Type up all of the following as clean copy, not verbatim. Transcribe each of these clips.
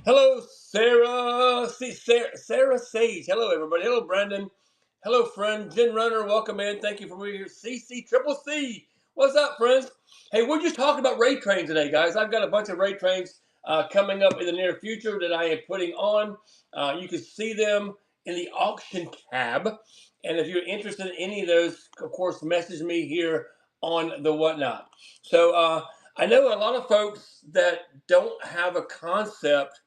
Hello, Sarah. Sarah Sage. Hello, everybody. Hello, Brandon. Hello, friend. Jen Runner. Welcome in. Thank you for being here. CC Triple C. What's up, friends? Hey, we're just talking about rate trains today, guys. I've got a bunch of rate trains coming up in the near future that I am putting on. You can see them in the auction tab. And if you're interested in any of those, of course, message me here on the whatnot. So I know a lot of folks that don't have a concept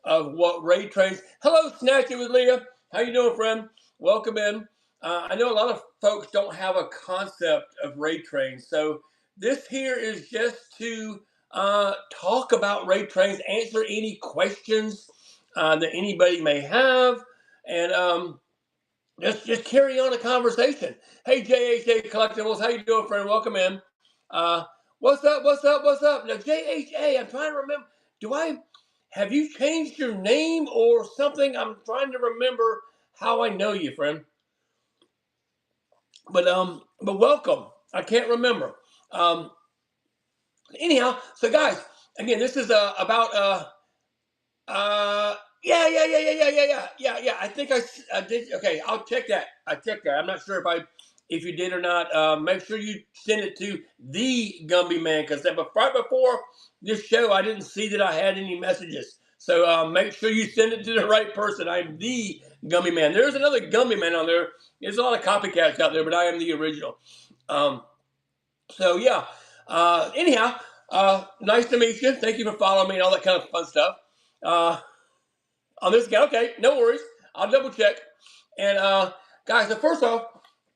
of what Ray trains. Hello, Snatch It with Leah. How you doing, friend? Welcome in. I know a lot of folks don't have a concept of Ray trains, so this here is just to talk about Ray trains, answer any questions that anybody may have, and just carry on a conversation. Hey, JHA Collectibles, how you doing, friend? Welcome in. Uh, what's up? What's up? What's up? Now, JHA, I'm trying to remember. Do I have you changed your name or something? I'm trying to remember how I know you, friend. But welcome. I can't remember. Um, anyhow, so guys, again, this is about yeah. I think I did. Okay, I'll check that. I checked that. I'm not sure if you did or not. Make sure you send it to the Gumby Man because right before this show, I didn't see that I had any messages. So make sure you send it to the right person. I'm the Gumby Man. There's another Gumby Man on there. There's a lot of copycats out there, but I am the original. Um, so yeah. Anyhow, nice to meet you. Thank you for following me and all that kind of fun stuff. Uh, on this guy. Okay, no worries. I'll double check. And guys, so first off,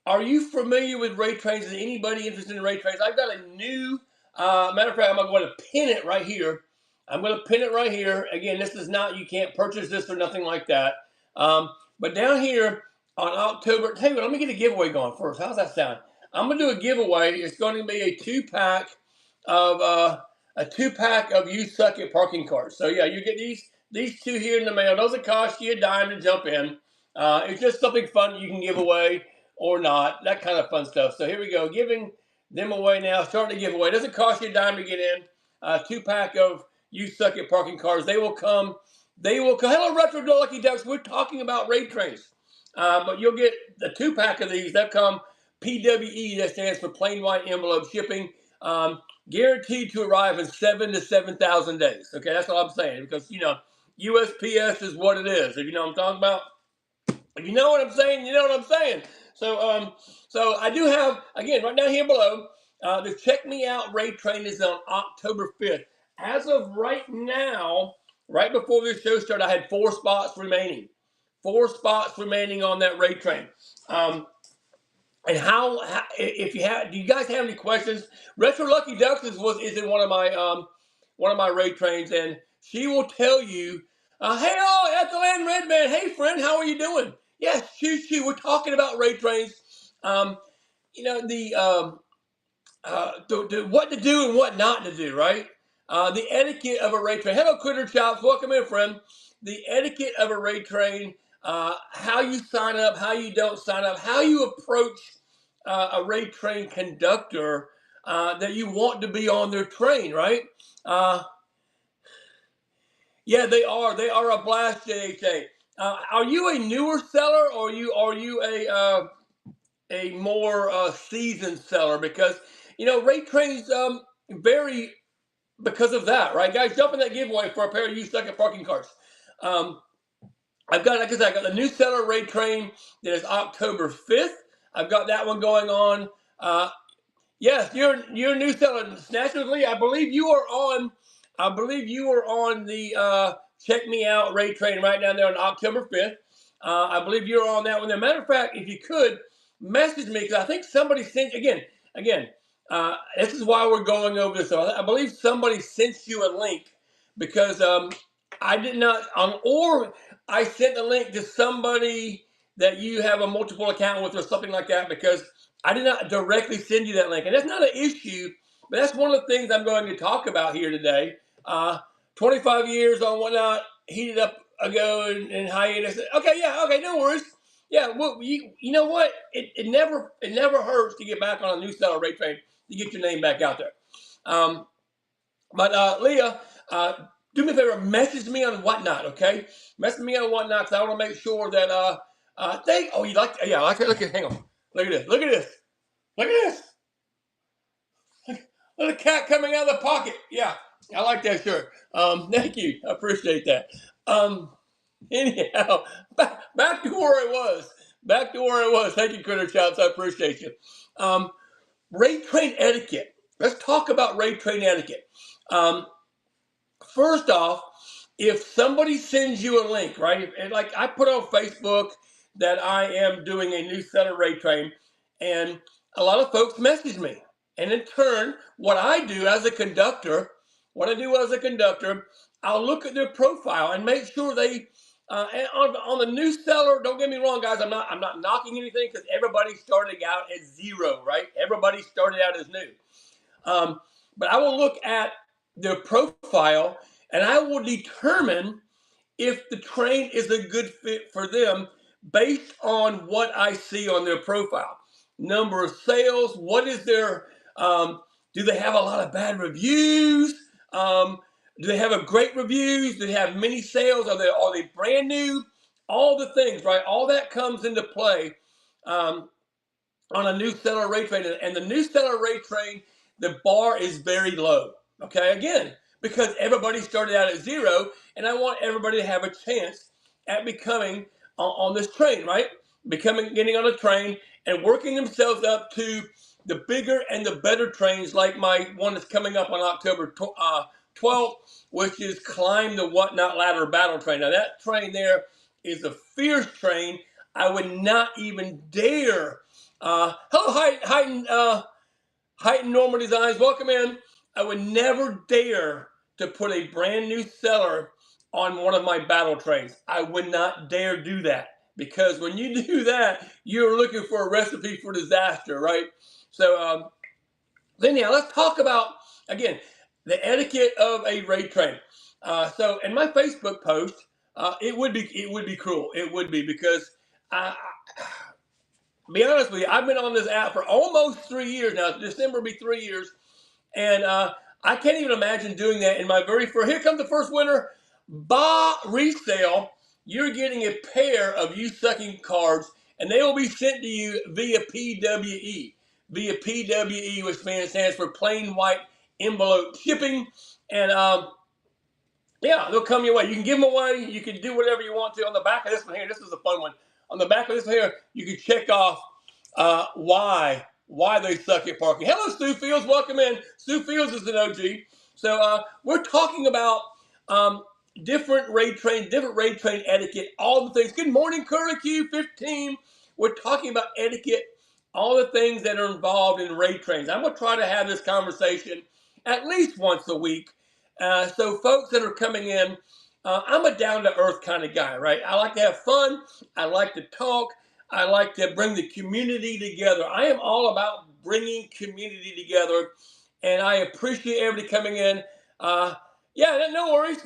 are you familiar with Ray trains? Is anybody interested in Ray trains? I've got a new. Matter of fact, I'm going to pin it right here. I'm going to pin it right here. Again, this is not. You can't purchase this or nothing like that. But down here on October. Hey, let me get a giveaway going first. How's that sound? I'm going to do a giveaway. It's going to be a two pack of You Suck at Parking Cars. So yeah, you get these two here in the mail. Doesn't cost you a dime to jump in. It's just something fun you can give away or not. That kind of fun stuff. So here we go. Giving them away now. Starting to give away. Doesn't cost you a dime to get in. Two-pack of You Suck at Parking Cars. They will come. Hello, Retro Lucky Ducks. We're talking about Ray trains. But you'll get the two-pack of these. That come PWE. That stands for Plain White Envelope Shipping. Guaranteed to arrive in 7,000 to 7,000 days. Okay, that's all I'm saying because USPS is what it is. If you know what I'm talking about, if you know what I'm saying, you know what I'm saying. So I do have again right now here below. The Check Me Out Ray Train is on October 5th. As of right now, right before this show started, I had 4 spots remaining. 4 spots remaining on that Ray Train. And if you have, do you guys have any questions? Retro Lucky Ducks is in one of my Ray trains, and she will tell you, "Hey, Ethel Ann Redman, hey friend, how are you doing?" Yes, choo. We're talking about Ray trains. Um, the what to do and what not to do, right? The etiquette of a Ray train. Hello, Critter Chops. Welcome in, friend. The etiquette of a Ray train. How you sign up, how you don't sign up, how you approach a Ray train conductor that you want to be on their train, right? Uh, yeah, they are. They are a blast, JHA. Are you a newer seller or are you a more seasoned seller? Because Ray trains vary because of that, right, guys? Jump in that giveaway for a pair of You Suck at Parking Cars. Um, like I said, I got the new seller Ray train that is October 5th. I've got that one going on. Yes, you're a new seller. Naturally, I believe you are on. I believe you are on the Check Me Out Ray train right down there on October 5th. I believe you're on that one. As a matter of fact, if you could message me, because I think somebody sent again. This is why we're going over this. So I believe somebody sent you a link because I did not or I sent the link to somebody that you have a multiple account with or something like that because I did not directly send you that link. And that's not an issue, but that's one of the things I'm going to talk about here today. 25 years on whatnot, heated up ago and hiatus. Okay, yeah, okay, no worries. Yeah, well, you know what? It never hurts to get back on a new seller Ray train to get your name back out there. But Leah, do me a favor, message me on Whatnot, okay? Message me on Whatnot because I want to make sure that you like, yeah, I like it. Look at, hang on, look at this, look at this, look at this. Look at the cat coming out of the pocket. Yeah, I like that shirt. Thank you, I appreciate that. Anyhow, back to where I was. Back to where I was. Thank you, Critter Shouts. I appreciate you. Raid train etiquette. Let's talk about raid train etiquette. First off, if somebody sends you a link, right? And like I put on Facebook that I am doing a new set of raid train, and a lot of folks message me. And in turn, what I do as a conductor, I'll look at their profile and make sure they and on the new seller. Don't get me wrong, guys. I'm not knocking anything because everybody started out at zero, right? Everybody started out as new. But I will look at their profile and I will determine if the train is a good fit for them based on what I see on their profile. Number of sales, what is their, do they have a lot of bad reviews? Do they have a great reviews? Do they have many sales? Are they brand new? All the things, right? All that comes into play on a new seller raid train. And the new seller raid train, the bar is very low. Okay, again, because everybody started out at zero, and I want everybody to have a chance at becoming on this train, right? Getting on a train and working themselves up to the bigger and the better trains, like my one that's coming up on October 12th, which is Climb the Whatnot Ladder Battle Train. Now that train there is a fierce train. I would not even dare. Hello, Heighten Normal Designs. Welcome in. I would never dare to put a brand new seller on one of my battle trains. I would not dare do that because when you do that, you're looking for a recipe for disaster, right? So, anyhow, let's talk about, again, the etiquette of a raid train. So, in my Facebook post, it would be cruel. It would be because be honest with you, I've been on this app for almost 3 years now. December will be 3 years. And I can't even imagine doing that in my very first. Here comes the first winner. Resale. You're getting a pair of You Sucking cards, and they will be sent to you via PWE. Via PWE, which stands for Plain White Envelope Shipping. And yeah, they'll come your way. You can give them away. You can do whatever you want to. On the back of this one here, this is a fun one. On the back of this one here, you can check off why they suck at parking. Hello, Stu Fields. Welcome in. Stu Fields is an OG. So we're talking about different raid train etiquette, all the things. Good morning, Curry Q15. We're talking about etiquette, all the things that are involved in raid trains. I'm going to try to have this conversation at least once a week. So folks that are coming in, I'm a down-to-earth kind of guy, right? I like to have fun. I like to talk. I like to bring the community together. I am all about bringing community together, and I appreciate everybody coming in. Yeah, no worries.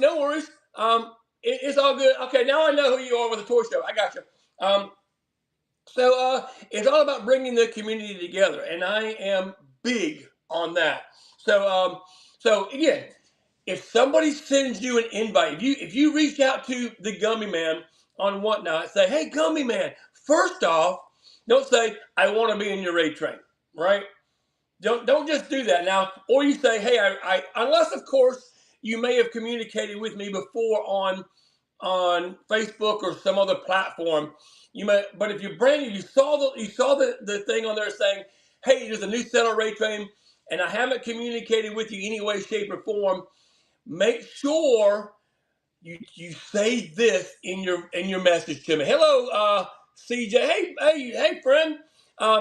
It's all good. Okay, now I know who you are with the toy show. I got you. So it's all about bringing the community together, and I am big on that. So again, if somebody sends you an invite, if you reach out to the Gummy Man on Whatnot, say, hey, Gummy Man, first off, don't say, I want to be in your raid train, right? Don't just do that now. Or you say, hey, I unless, of course, you may have communicated with me before on Facebook or some other platform. But if you're brand new, you saw the thing on there saying, hey, there's a new seller raid train, and I haven't communicated with you any way, shape, or form. Make sure you say this in your message to me. Hello, CJ. Hey, friend.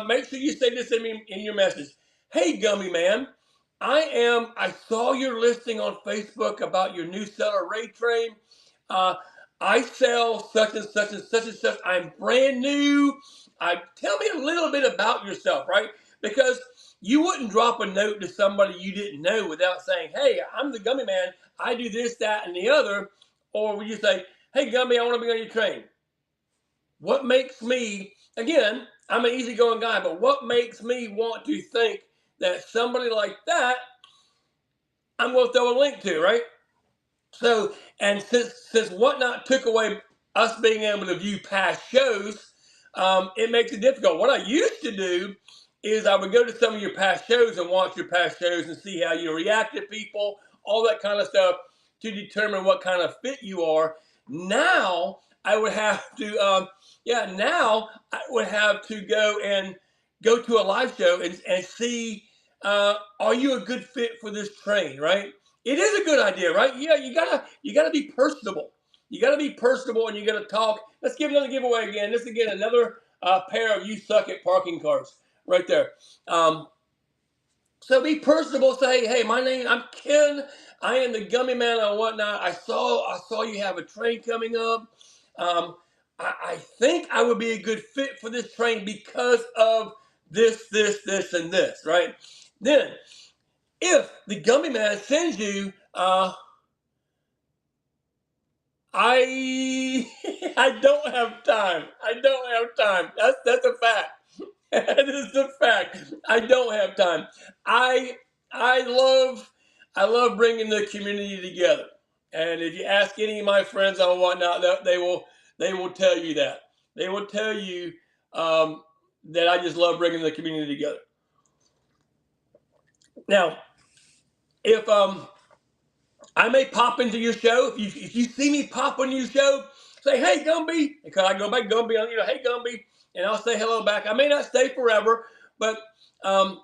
Make sure you say this in your message. Hey, Gummy Man. I saw your listing on Facebook about your new seller raid train. I sell such and such and such and such. I'm brand new. Tell me a little bit about yourself, right? Because you wouldn't drop a note to somebody you didn't know without saying, hey, I'm the Gummy Man. I do this, that, and the other. Or would you say, hey, Gummy, I want to be on your train? What makes me, again, I'm an easygoing guy, but what makes me want to think that somebody like that, I'm going to throw a link to, right? So, and since Whatnot took away us being able to view past shows, it makes it difficult. What I used to do is I would go to some of your past shows and watch your past shows and see how you react to people, all that kind of stuff, to determine what kind of fit you are. Now I would have to, now I would have to go to a live show and see, are you a good fit for this train, right? It is a good idea, right? Yeah, you gotta be personable. You gotta be personable, and you gotta talk. Let's give another giveaway again. This again, another pair of You Suck at Parking Cars, right there. So be personable. Say, hey, I'm Ken. I am the Gummy Man and Whatnot. I saw you have a train coming up. I think I would be a good fit for this train because of this, and this, right? Then, if the Gummy Man sends you, I I don't have time. I don't have time. That's a fact. That is the fact. I don't have time. I I love bringing the community together. And if you ask any of my friends on Whatnot, they will tell you that. They will tell you that I just love bringing the community together. Now, if I may pop into your show. If you see me pop into your show, say, hey, Gumby. Because I go back, Gumby, hey, Gumby. And I'll say hello back. I may not stay forever, but um,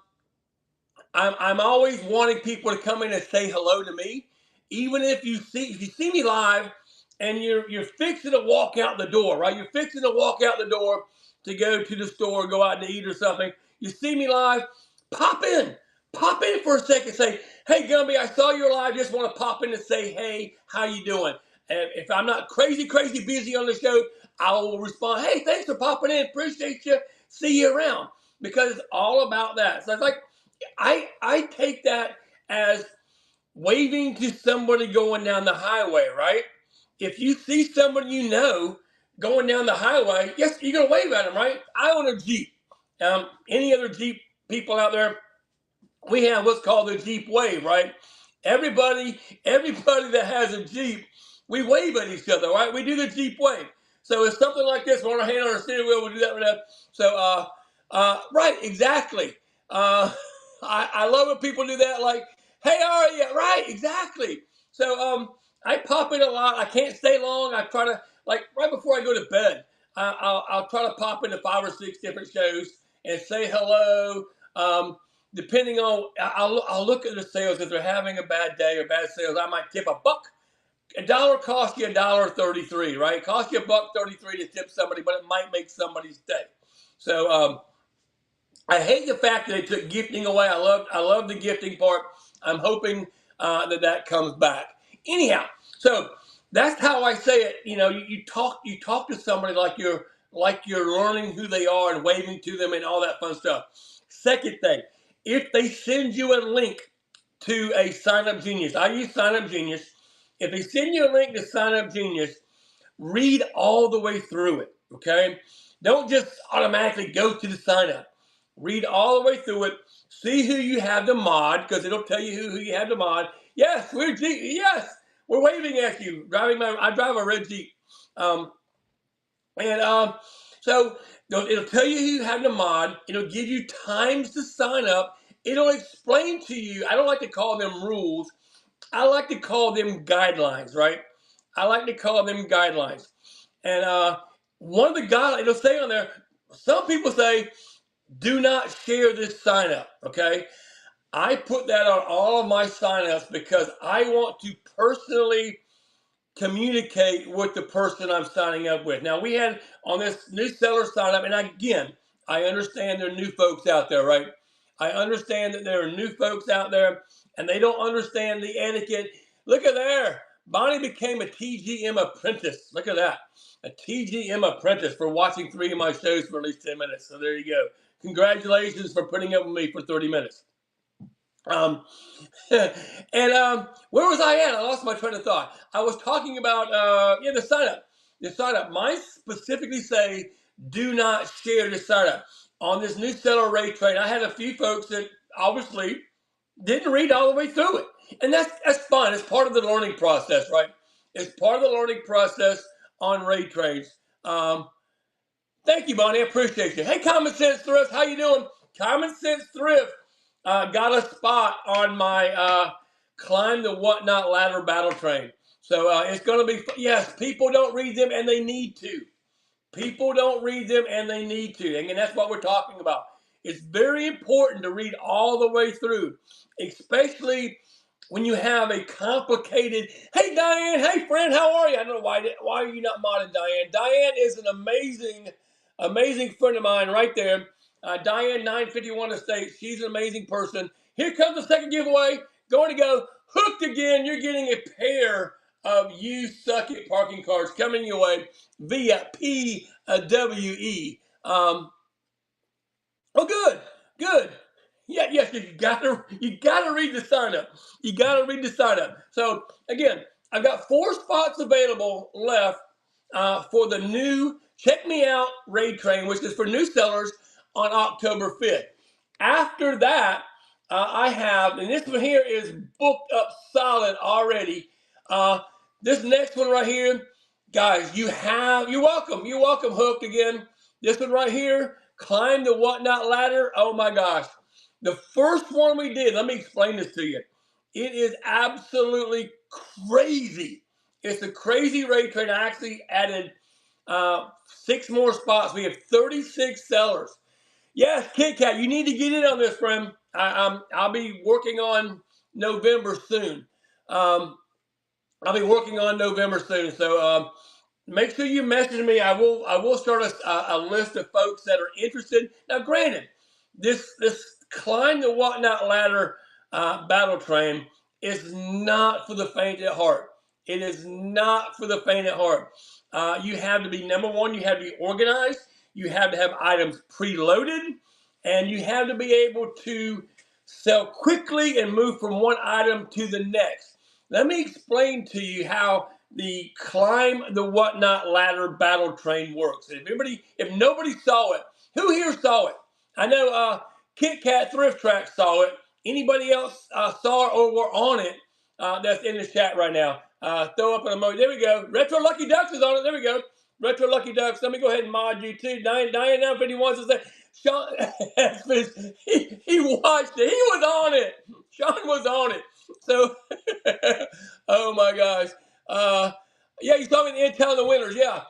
I'm always wanting people to come in and say hello to me. Even if you see me live and you're fixing to walk out the door, right? You're fixing to walk out the door to go to the store, go out to eat or something. You see me live, pop in. Pop in for a second. Say, hey Gumby, I saw you live. Just want to pop in and say, hey, how you doing? And if I'm not crazy busy on the show, I will respond, hey, thanks for popping in. Appreciate you. See you around. Because it's all about that. So it's like I take that as waving to somebody going down the highway, right? If you see someone you know going down the highway, yes, you're gonna wave at them, right? I own a Jeep. Any other Jeep people out there? We have what's called the Jeep wave, right? Everybody that has a Jeep, we wave at each other, right? We do the Jeep wave. So it's something like this. We're on our hand on our steering wheel. We do that with that. So, right, exactly. I love when people do that. Like, hey, how are you? Right, exactly. So, I pop in a lot. I can't stay long. I try to, like, right before I go to bed, I'll try to pop into 5 or 6 different shows and say hello. Depending on, I'll look at the sales. If they're having a bad day or bad sales, I might tip a buck. A dollar costs you $1.33, right? It costs you $1.33 to tip somebody, but it might make somebody's day. So I hate the fact that they took gifting away. I love the gifting part. I'm hoping that comes back. Anyhow, so that's how I say it. You talk to somebody like you're learning who they are and waving to them and all that fun stuff. Second thing, if they send you a link to a Sign Up Genius, I use Sign Up Genius. If they send you a link to Sign Up Genius, read all the way through it, okay? Don't just automatically go to the sign up. Read all the way through it. See who you have to mod, because it'll tell you who you have to mod. Yes, we're waving at you. I drive a red Jeep. So it'll tell you who you have to mod. It'll give you times to sign up. It'll explain to you. I don't like to call them rules. I like to call them guidelines, right? I like to call them guidelines. And one of the guidelines, it'll say on there, some people say, do not share this sign up, okay? I put that on all of my sign-ups because I want to personally communicate with the person I'm signing up with. Now, we had on this new seller sign-up, and again, I understand there are new folks out there, right? I understand that there are new folks out there, and they don't understand the etiquette. Look at there. Bonnie became a TGM apprentice. Look at that. A TGM apprentice for watching 3 of my shows for at least 10 minutes. So there you go. Congratulations for putting up with me for 30 minutes. Um, and where was I at? I lost my train of thought. I was talking about the sign up. The sign up. Mine specifically say do not share the sign up. On this new seller rate train, I had a few folks that obviously didn't read all the way through it. And that's fun. It's part of the learning process, right? It's part of the learning process on raid trains. Um, Thank you, Bonnie. I appreciate you. Hey, Common Sense Thrift, how you doing? Common Sense Thrift got a spot on my Climb the Whatnot Ladder Battle Train. So it's going to be, yes, people don't read them and they need to. People don't read them and they need to. And that's what we're talking about. It's very important to read all the way through, especially when you have a complicated, hey Diane, hey friend, how are you? I don't know why are you not modded, Diane? Diane is an amazing friend of mine right there. Diane 951 Estate. She's an amazing person. Here comes the second giveaway. Going to go hooked again. You're getting a pair of You Suck It parking cards coming your way via PWE. Oh, good. Yeah, yes, you gotta read the sign up. You gotta read the sign up. So again, I've got 4 spots available left for the new Check Me Out Raid Train, which is for new sellers on October 5th. After that, I have, and this one here is booked up solid already. This next one right here, guys, you're welcome. You're welcome, Hooked again. This one right here, Climb the Whatnot Ladder. Oh my gosh. The first one we did, let me explain this to you. It is absolutely crazy. It's a crazy raid train. I actually added 6 more spots. We have 36 sellers. Yes, Kit Kat, you need to get in on this, friend. I'll be working on November soon. So make sure you message me. I will start a list of folks that are interested. Now, granted, this Climb the Whatnot Ladder battle train is not for the faint at heart. It is not for the faint at heart. You have to be, number one, you have to be organized. You have to have items preloaded, and you have to be able to sell quickly and move from one item to the next. Let me explain to you how the Climb the Whatnot Ladder battle train works. If nobody saw it, who here saw it? I know Kit Kat Thrift Track saw it. Anybody else saw it or were on it that's in the chat right now? Throw up an emoji. There we go. Retro Lucky Ducks is on it. There we go. Retro Lucky Ducks. Let me go ahead and mod you too. Diane now 51 says that Sean he watched it. He was on it. Sean was on it. So oh my gosh. Yeah, you saw me in Intel in the Winners. Yeah.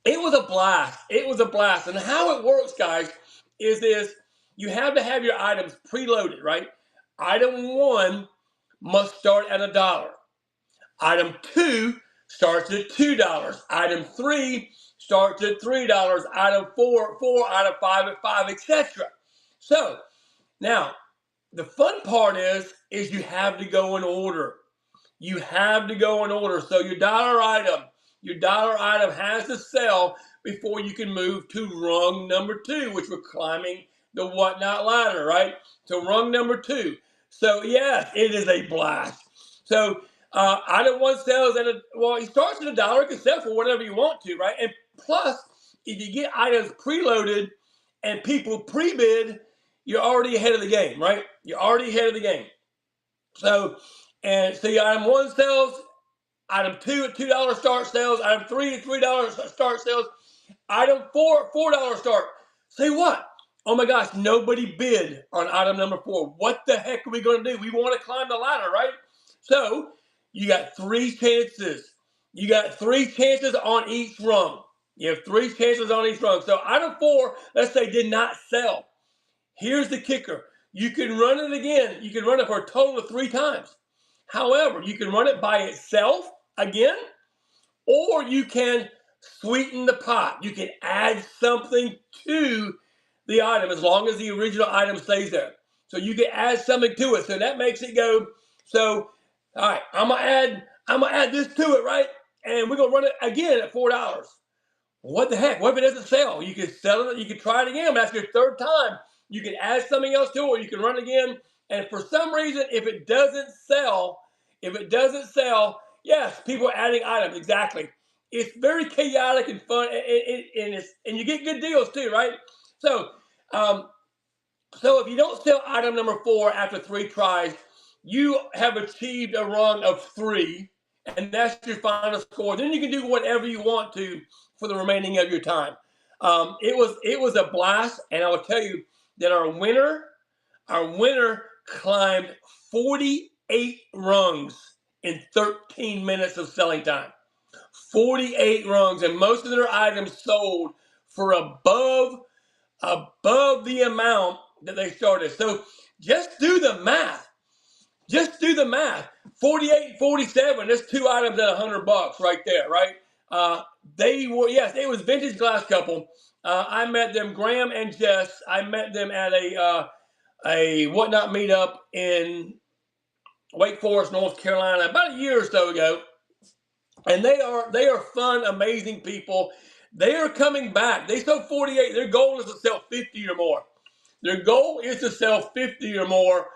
It was a blast. It was a blast. And how it works, guys, is this. You have to have your items preloaded, right? Item 1 must start at $1. Item 2 starts at $2. Item 3 starts at $3. Item 4 at $4. Item 5 at $5, etc. So now the fun part is you have to go in order. You have to go in order. So your dollar item has to sell before you can move to rung number 2, which we're climbing the Whatnot Ladder, right? So rung number 2. So yes, it is a blast. So item 1 sells at he starts at $1. You can sell for whatever you want to, right? And plus, if you get items preloaded and people pre-bid, you're already ahead of the game, right? You're already ahead of the game. So your item 1 sells, item 2 at $2 start sales, item 3 at $3 start sales, item 4 at $4 start. Say what? Oh my gosh, nobody bid on item number 4. What the heck are we going to do? We want to climb the ladder, right? So you got 3 chances. You got 3 chances on each rung. You have 3 chances on each rung. So item 4, let's say, did not sell. Here's the kicker. You can run it again. You can run it for a total of 3 times. However, you can run it by itself again, or you can sweeten the pot. You can add something to the item as long as the original item stays there. So you can add something to it. So that makes it go. So, all right, I'm gonna add this to it, right? And we're gonna run it again at $4. What the heck? What if it doesn't sell? You can sell it. You can try it again. But that's your 3rd time. You can add something else to it, or you can run it again. And for some reason, if it doesn't sell, yes, people are adding items. Exactly. It's very chaotic and fun, and you get good deals too, right? So, so if you don't sell item number 4 after 3 tries, you have achieved a run of 3, and that's your final score. Then you can do whatever you want to for the remaining of your time. It was a blast, and I will tell you that our winner climbed 48 rungs in 13 minutes of selling time. 48 rungs, and most of their items sold for above the amount that they started. So just do the math. Just do the math. 48, 47. That's 2 items at $100 right there, right? They were, yes, it was Vintage Glass Couple. I met them, Graham and Jess. I met them at a Whatnot meetup in Wake Forest, North Carolina, about a year or so ago. And they are fun, amazing people. They are coming back. They sold 48. Their goal is to sell 50 or more. Their goal is to sell 50 or more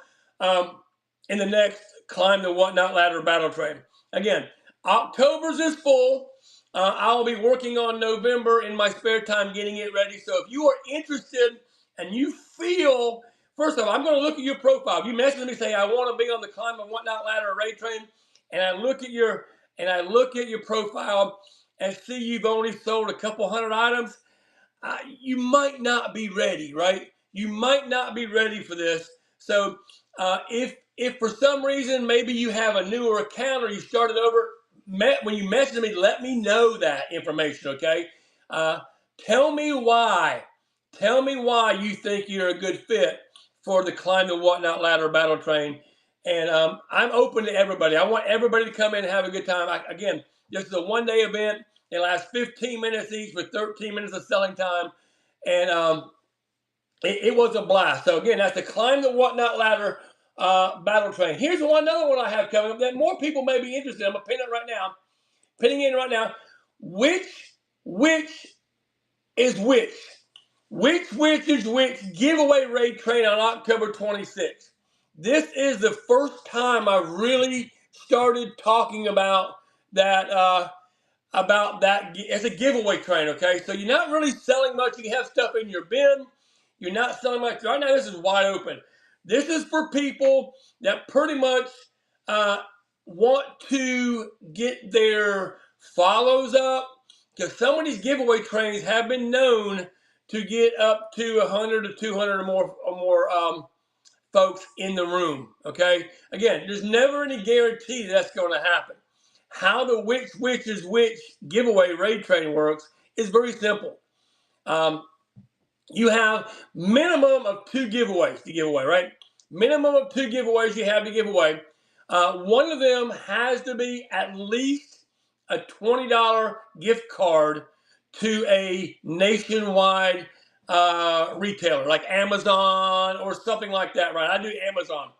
in the next Climb the Whatnot Ladder Battle Train. Again, October's is full. I'll be working on November in my spare time getting it ready. So if you are interested and you feel, first of all, I'm going to look at your profile. If you message me, say, I want to be on the Climb the Whatnot Ladder Raid Train, and I look at your profile and see you've only sold a couple hundred items, you might not be ready, right? You might not be ready for this. So if for some reason maybe you have a newer account or you started over, when you message me, let me know that information, okay? Tell me why. Tell me why you think you're a good fit for the Climb the Whatnot Ladder Battle Train. And I'm open to everybody. I want everybody to come in and have a good time. Again, this is a one-day event. It lasts 15 minutes each with 13 minutes of selling time. And it was a blast. So again, that's the Climb the Whatnot Ladder Battle Train. Here's another one I have coming up that more people may be interested in. I'm going to pin it right now. Pinning in right now. Which is which? Which is which giveaway raid train on October 26th? This is the first time I really started talking about that. It's a giveaway train, okay? So you're not really selling much. You have stuff in your bin. You're not selling much. Right now, this is wide open. This is for people that pretty much want to get their follows up, because some of these giveaway trains have been known to get up to 100 to 200 or more folks in the room, okay? Again, there's never any guarantee that's going to happen. How the which is which giveaway raid train works is very simple. You have minimum of 2 giveaways to give away, right? Minimum of 2 giveaways you have to give away. One of them has to be at least a $20 gift card to a nationwide retailer like Amazon or something like that, right? I do Amazon.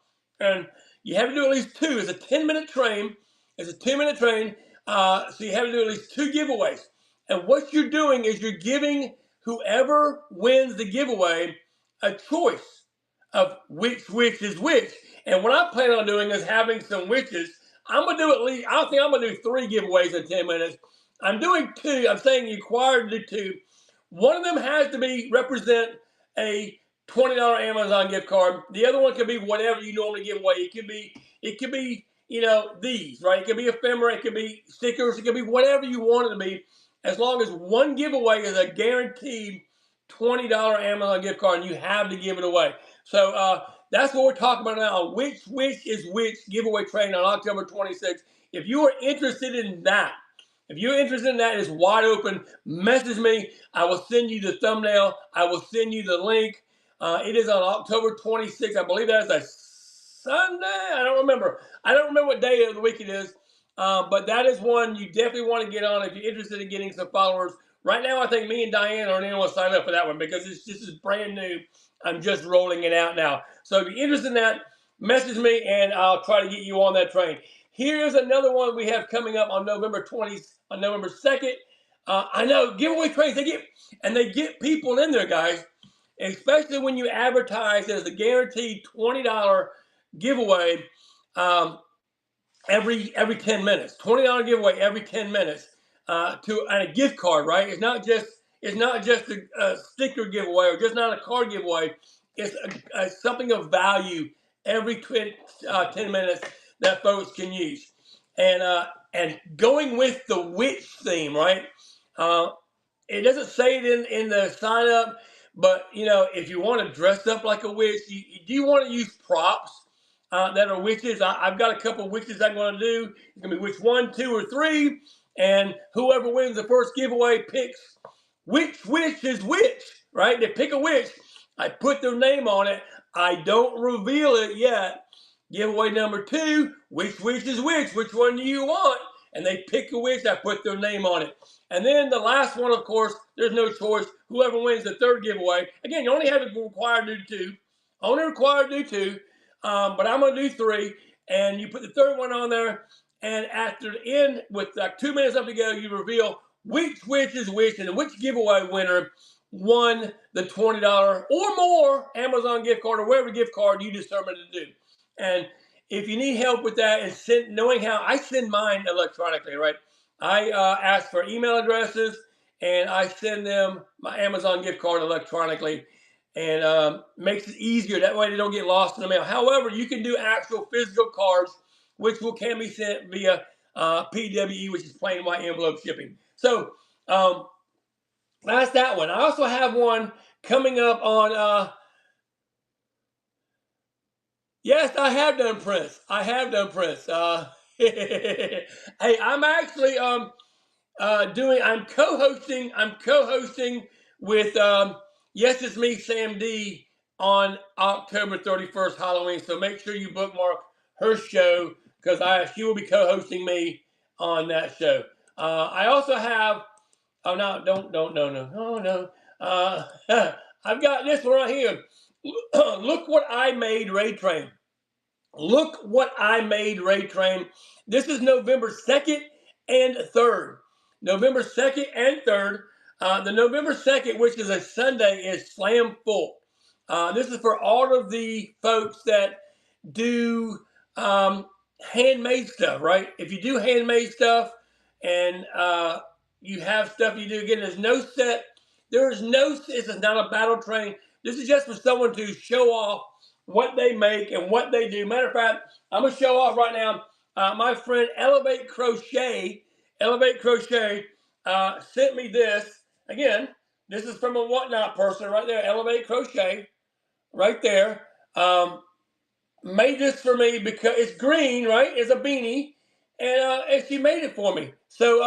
And you have to do at least 2. It's a 10-minute train. It's a 10-minute train. So you have to do at least 2 giveaways. And what you're doing is you're giving whoever wins the giveaway a choice of which is which. And what I plan on doing is having some witches. I'm going to do at least, I think I'm going to do 3 giveaways in 10 minutes. I'm doing 2. I'm saying you required to do 2. One of them has to represent a $20 Amazon gift card. The other one could be whatever you normally give away. It could be, these, right? It could be ephemera, it could be stickers, it could be whatever you want it to be, as long as one giveaway is a guaranteed $20 Amazon gift card, and you have to give it away. So that's what we're talking about now. Which is which giveaway train on October 26th. If you are interested in that, it's wide open. Message me. I will send you the thumbnail. I will send you the link. It is on October 26th. I believe that is a Sunday. I don't remember what day of the week it is. But that is one you definitely want to get on if you're interested in getting some followers. Right now, I think me and Diane are the only ones signed up for that one because this is brand new. I'm just rolling it out now. So if you're interested in that, message me and I'll try to get you on that train. Here's another one we have coming up on November 2nd. I know, giveaway trains, they get people in there, guys, especially when you advertise as a guaranteed $20 giveaway every 10 minutes. $20 giveaway every 10 minutes to a gift card, right? It's not just a sticker giveaway or just not a card giveaway. It's something of value every 10 minutes that folks can use. And going with the witch theme, right? It doesn't say it in the sign up, but if you want to dress up like a witch, you do want to use props that are witches. I've got a couple of witches I'm going to do. It's going to be witch 1, 2, or 3, and whoever wins the first giveaway picks which witch is which, right? They pick a witch. I put their name on it. I don't reveal it yet. Giveaway number 2, which witch is which? Which one do you want? And they pick a witch. I put their name on it. And then the last one, of course, there's no choice. Whoever wins the third giveaway. Again, you only have to require to do 2. Only required to do 2. But I'm going to do 3. And you put the third one on there. And after the end, with like 2 minutes up to go, you reveal which witch is which and which giveaway winner won the $20 or more Amazon gift card or whatever gift card you determine to do. And if you need help with that and knowing how, I send mine electronically, right? I ask for email addresses and I send them my Amazon gift card electronically, and makes it easier. That way they don't get lost in the mail. However, you can do actual physical cards, which can be sent via PWE, which is plain white envelope shipping. So that's that one. I also have one coming up on. Yes, I have done Prince. I have done Prince. Hey, I'm actually I'm co-hosting. I'm co-hosting with Yes It's Me, Sam D, on October 31st, Halloween. So make sure you bookmark her show because she will be co-hosting me on that show. I also have. Oh no! Don't no no. I've got this one right here. Look what I made, Raid Train. Look what I made, Raid Train. This is November 2nd and 3rd. November 2nd and 3rd. The November 2nd, which is a Sunday, is slam full. This is for all of the folks that do handmade stuff, right? If you do handmade stuff and you have stuff you do, again, there's no set. This is not a battle train. This is just for someone to show off what they make and what they do. Matter of fact, I'm going to show off right now. My friend Elevate Crochet sent me this. Again, this is from a Whatnot person right there, Elevate Crochet, right there. Made this for me because it's green, right? It's a beanie, and she made it for me. So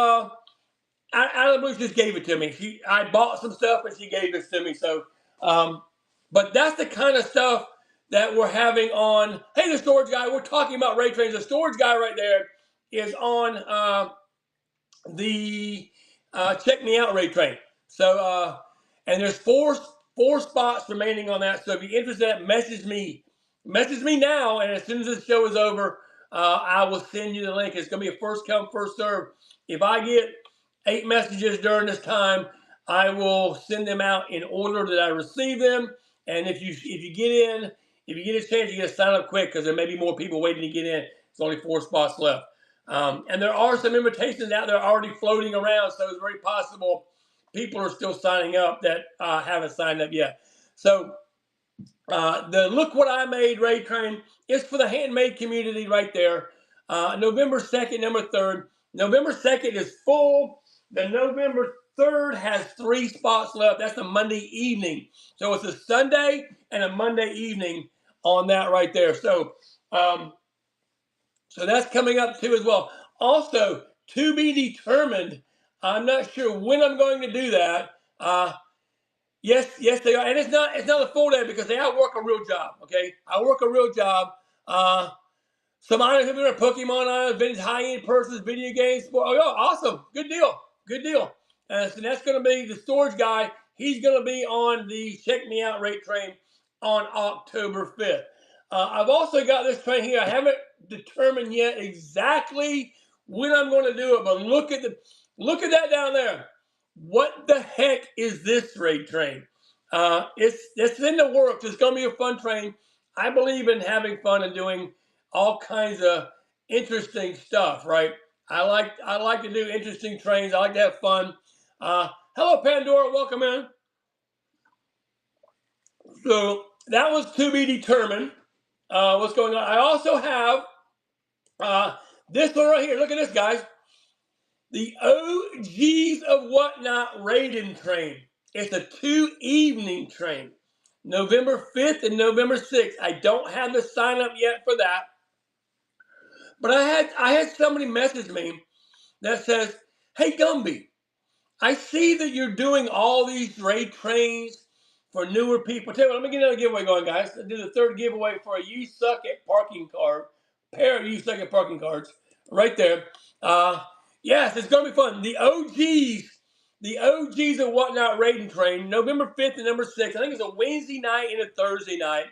out of the blue, just gave it to me. I bought some stuff and she gave this to me. So, but that's the kind of stuff that we're having on. Hey, the storage guy. We're talking about Raid Trains. The storage guy right there is on the Check Me Out Raid Train. So, and there's four spots remaining on that. So if you're interested, message me now, and as soon as this show is over, I will send you the link. It's going to be a first come, first serve. If I get 8 messages during this time, I will send them out in order that I receive them. And if you get a chance, you got to sign up quick because there may be more people waiting to get in. It's only 4 spots left. And there are some invitations out there already floating around, so it's very possible people are still signing up that haven't signed up yet. So the Look What I Made Raid Train is for the handmade community right there. November 2nd, number 3rd. November 2nd is full. The November 3rd has 3 spots left. That's a Monday evening. So it's a Sunday and a Monday evening on that right there. So so that's coming up too as well. Also, to be determined. I'm not sure when I'm going to do that. Yes, they are. And it's not a full day because I work a real job, okay? I work a real job. Some items have been Pokemon items, vintage high-end purses, video games. Oh, yeah, awesome. Good deal. So that's going to be the storage guy. He's going to be on the Check Me Out Raid Train on October 5th. I've also got this train here. I haven't determined yet exactly when I'm going to do it, but look at that down there. What the heck is this Raid Train? It's in the works. It's going to be a fun train. I believe in having fun and doing all kinds of interesting stuff, right? I like to do interesting trains. I like to have fun. Hello, Pandora. Welcome in. So that was to be determined. what's going on. I also have this one right here. Look at this, guys. The OGs of Whatnot Raiden train. It's a 2-evening train. November 5th and November 6th. I don't have the sign up yet for that. But I had somebody message me that says, "Hey Gumby, I see that you're doing all these raid trains for newer people." Tell you what, let me get another giveaway going, guys. I'll do the third giveaway for a You Suck at Parking card, pair of You Suck at Parking cards, right there. Yes, it's gonna be fun. The OGs of Whatnot Raiding Train, November 5th and November 6th. I think it's a Wednesday night and a Thursday night.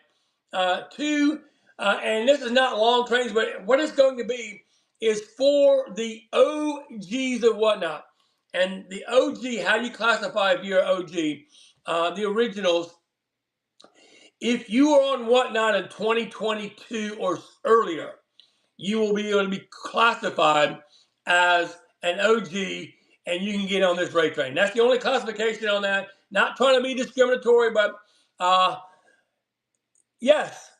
And this is not long trains, but what it's going to be is for the OGs of Whatnot. And the OG, how do you classify if you're OG? The originals. If you were on Whatnot in 2022 or earlier, you will be able to be classified as an OG, and you can get on this raid train. That's the only classification on that. Not trying to be discriminatory, but yes,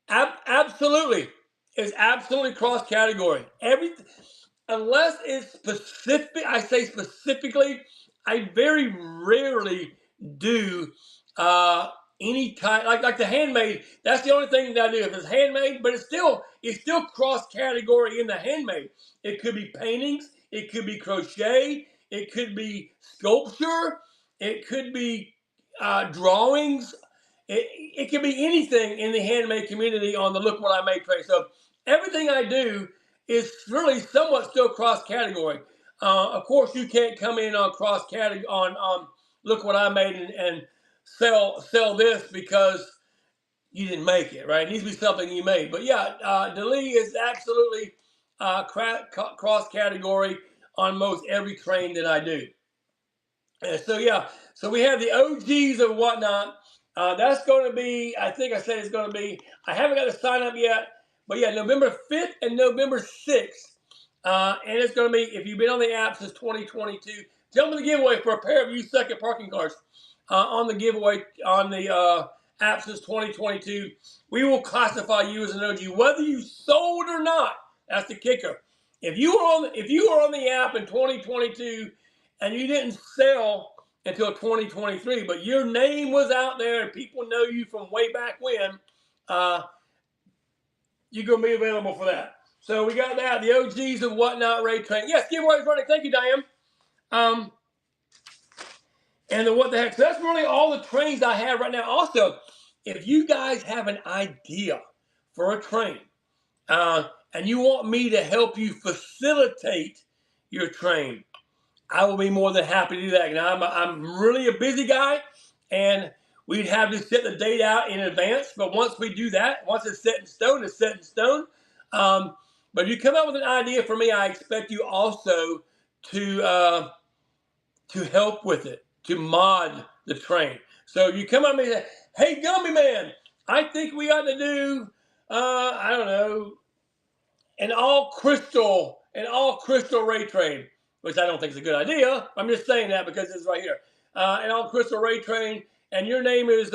absolutely, it's absolutely cross category. Everything, unless it's specific, I say specifically. I very rarely do any type like the handmade. That's the only thing that I do. If it's handmade, but it's still cross category in the handmade. It could be paintings, it could be crochet, it could be sculpture, it could be drawings. It could be anything in the handmade community on the Look What I Made train. So everything I do is really somewhat still cross category. Of course, you can't come in on cross category on Look What I Made and sell this because you didn't make it, right? It needs to be something you made. But yeah, Dali is absolutely cross category on most every train that I do. And so yeah, so we have the OGs of Whatnot. That's going to be, I think I said it's going to be, I haven't got to sign up yet, but yeah, November 5th and November 6th. And it's going to be, if you've been on the app since 2022, jump in the giveaway for a pair of You Suck at Parking cards on the giveaway on the app since 2022. We will classify you as an OG, whether you sold or not. That's the kicker. If you were on the app in 2022 and you didn't sell until 2023, but your name was out there and people know you from way back when, you're going to be available for that. So we got that, the OGs of Whatnot Raid Train. Yes, giveaway's running. Thank you, Diane. And the what the heck. So that's really all the trains I have right now. Also, if you guys have an idea for a train and you want me to help you facilitate your train, I will be more than happy to do that. Now, I'm really a busy guy, and we'd have to set the date out in advance. But once we do that, once it's set in stone, it's set in stone. But if you come up with an idea for me, I expect you also to help with it, to mod the train. So you come up and say, "Hey, Gumby Man, I think we ought to do, I don't know, an all crystal raid train," which I don't think is a good idea. I'm just saying that because it's right here. An all crystal raid train, and your name is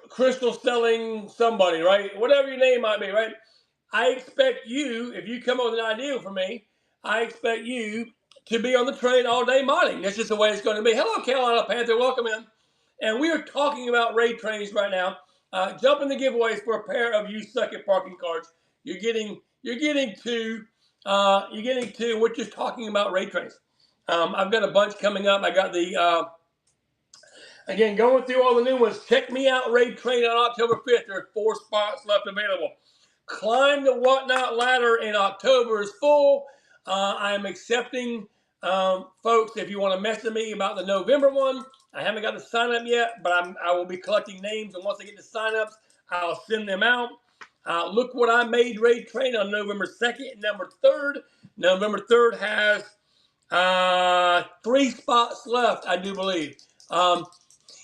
Crystal Selling somebody, right? Whatever your name might be, right? I expect you, if you come up with an idea for me, I expect you to be on the train all day modding. That's just the way it's going to be. Hello, Carolina Panther. Welcome in. And we are talking about raid trains right now. Jump in the giveaways for a pair of You Suck at Parking cards. You're getting two. We're just talking about raid trains. I've got a bunch coming up. I got the again going through all the new ones. Check me out, raid train on October 5th. There are 4 spots left available. Climb the Whatnot ladder in October is full. I am accepting folks if you want to message me about the November one. I haven't got the sign up yet, but I will be collecting names, and once I get the sign ups, I'll send them out. Look What I Made raid train on November 2nd and November 3rd. November 3rd has 3 spots left, I do believe.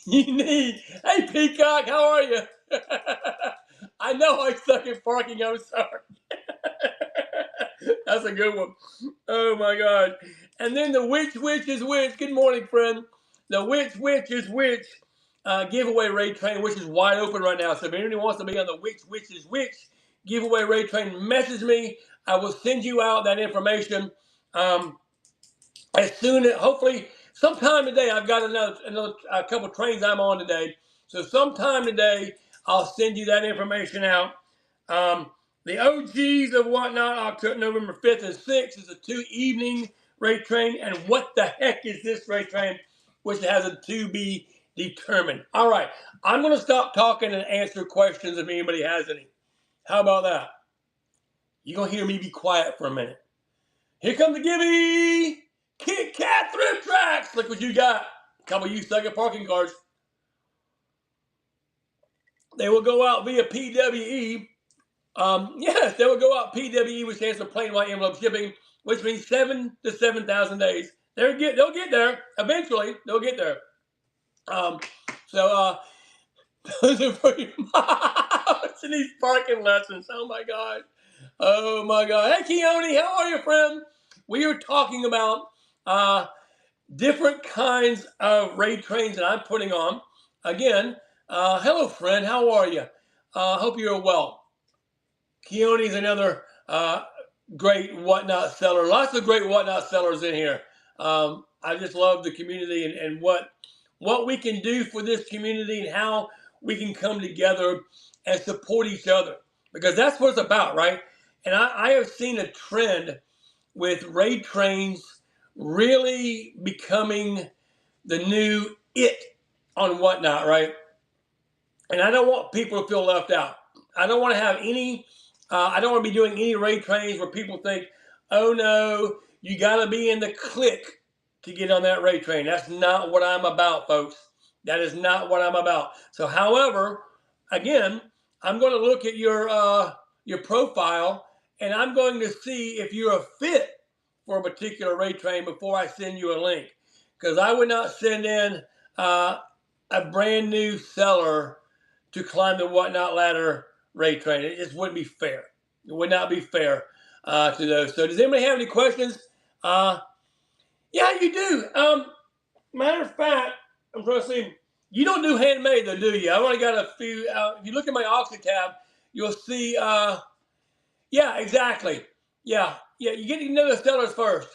Hey Peacock, how are you? I know I suck at parking, I'm sorry. That's a good one. Oh my God. And then the which is which. Good morning, friend. The which is which. giveaway Ray Train, which is wide open right now. So if anybody wants to be on the which is which giveaway Ray Train, message me. I will send you out that information as soon as, hopefully, sometime today. I've got another a couple trains I'm on today. So sometime today, I'll send you that information out. The OGs of Whatnot, October, November 5th and 6th, is a 2-evening Ray Train. And what the heck is this Ray Train? Which has a to be determined. All right, I'm going to stop talking and answer questions if anybody has any. How about that? You're going to hear me be quiet for a minute. Here comes the Gibby Kit Kat Thrift Tracks. Look what you got. A couple of you suck at parking cars. They will go out via PWE. Yes, they will go out PWE, which stands for plain white envelope shipping, which means 7 to 7,000 days. They'll get there eventually. They'll get there. Those are for you. It's in these parking lessons. Oh my God. Oh my God. Hey Keone, how are you, friend? We are talking about different kinds of Ray Trains that I'm putting on. Again, hello friend, how are you? Hope you're well. Keone is another great Whatnot seller. Lots of great Whatnot sellers in here. I just love the community and what we can do for this community and how we can come together and support each other, because that's what it's about, right? And I have seen a trend with Ray Trains really becoming the new it on Whatnot, right? And I don't want people to feel left out. I don't want to have any, I don't want to be doing any Ray Trains where people think, oh no, you got to be in the clique to get on that Ray Train. That's not what I'm about, folks. That is not what I'm about. So, however, again, I'm going to look at your profile, and I'm going to see if you're a fit for a particular Ray Train before I send you a link. Because I would not send in a brand new seller to climb the Whatnot ladder Ray Train. It just wouldn't be fair. It would not be fair to those. So does anybody have any questions? Yeah, you do. Matter of fact, I'm trying to see. You don't do handmade though, do you? I've only got a few. If you look at my auction tab, you'll see. Yeah, exactly. Yeah. You get to know the sellers first.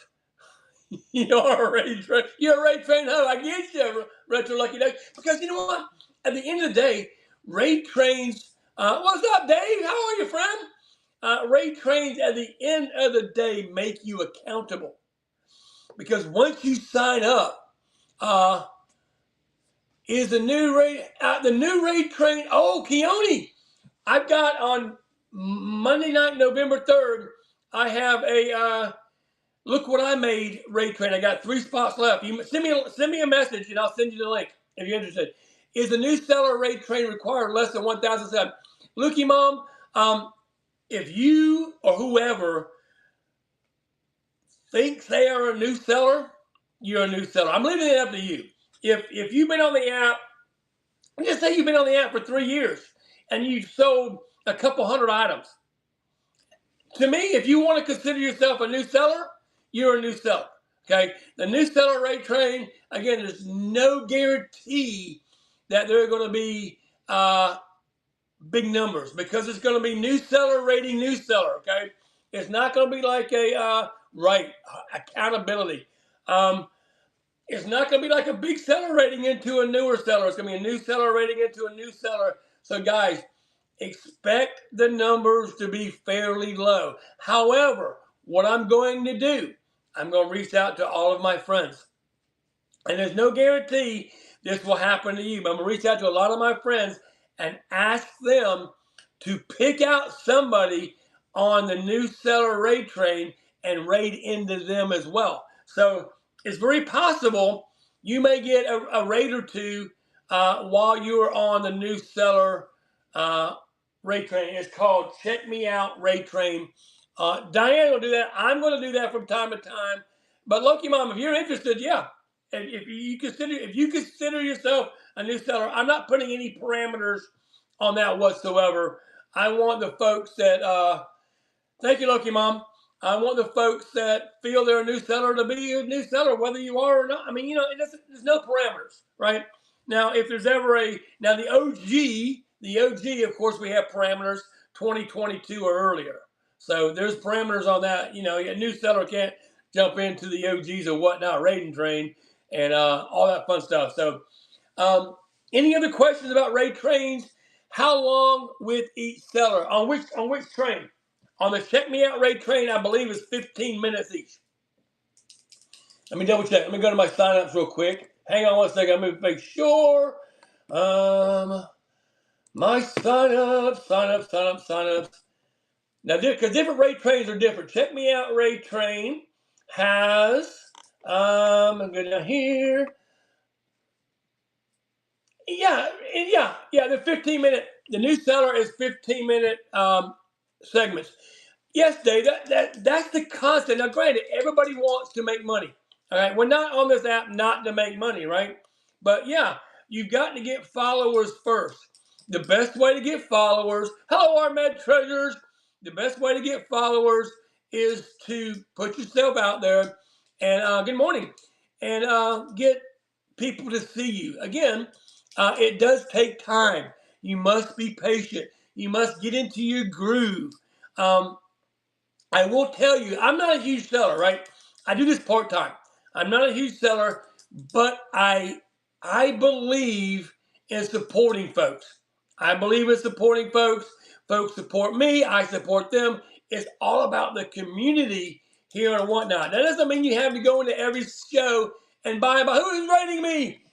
You're a Ray Train hoe. I get you, Retro Lucky Day. Because you know what? At the end of the day, Ray Trains. What's up, Dave? How are you, friend? Ray Trains at the end of the day make you accountable. Because once you sign up, is the new Ray Train. Oh, Keone, I've got on Monday night, November 3rd, I have a look what I made Ray Train. I got 3 spots left. You send me a message and I'll send you the link if you're interested. Is the new seller Ray Train required less than 1,007? Lukey Mom, if you or whoever thinks they are a new seller, you're a new seller. I'm leaving it up to you. If you've been on the app, just say you've been on the app for 3 years and you've sold a couple hundred items. To me, if you want to consider yourself a new seller, you're a new seller. Okay? The new seller Ray Train, again, there's no guarantee that there are going to be big numbers, because it's going to be new seller rating new seller. Okay? It's not going to be like a accountability. It's not going to be like a big seller rating into a newer seller. It's going to be a new seller rating into a new seller. So guys, expect the numbers to be fairly low. However, what I'm going to do, I'm going to reach out to all of my friends. And there's no guarantee this will happen to you, but I'm going to reach out to a lot of my friends and ask them to pick out somebody on the new seller Ray Train and raid into them as well. So it's very possible you may get a raid or two while you are on the new seller Ray Train. It's called Check Me Out Ray Train. Diane will do that. I'm going to do that from time to time. But Loki Mom, if you're interested, yeah. If you consider yourself a new seller, I'm not putting any parameters on that whatsoever. I want the folks that thank you, Loki Mom. I want the folks that feel they're a new seller to be a new seller, whether you are or not. I mean, there's no parameters, right? Now, if there's ever now the OG, of course, we have parameters 2022 or earlier. So there's parameters on that. A new seller can't jump into the OGs or whatnot, Raiden Train, and all that fun stuff. So, any other questions about raid trains? How long with each seller? On which train? On the Check Me Out raid train, I believe is 15 minutes each. Let me double check. Let me go to my signups real quick. Hang on one second. I'm going to make sure. My signups. Now, because different raid trains are different. Check Me Out raid train has, I'm going to go down here. Yeah, the 15-minute, the new seller is 15-minute segments. Yes, Dave, that's the concept. Now, granted, everybody wants to make money. All right, we're not on this app not to make money, right? But yeah, you've got to get followers first. The best way to get followers, hello, our med treasures. The best way to get followers is to put yourself out there and good morning, and get people to see you. Again, it does take time. You must be patient. You must get into your groove. I will tell you, I'm not a huge seller, right? I do this part-time. I'm not a huge seller, but I believe in supporting folks. I believe in supporting folks. Folks support me. I support them. It's all about the community here and whatnot. That doesn't mean you have to go into every show and buy. Who is rating me?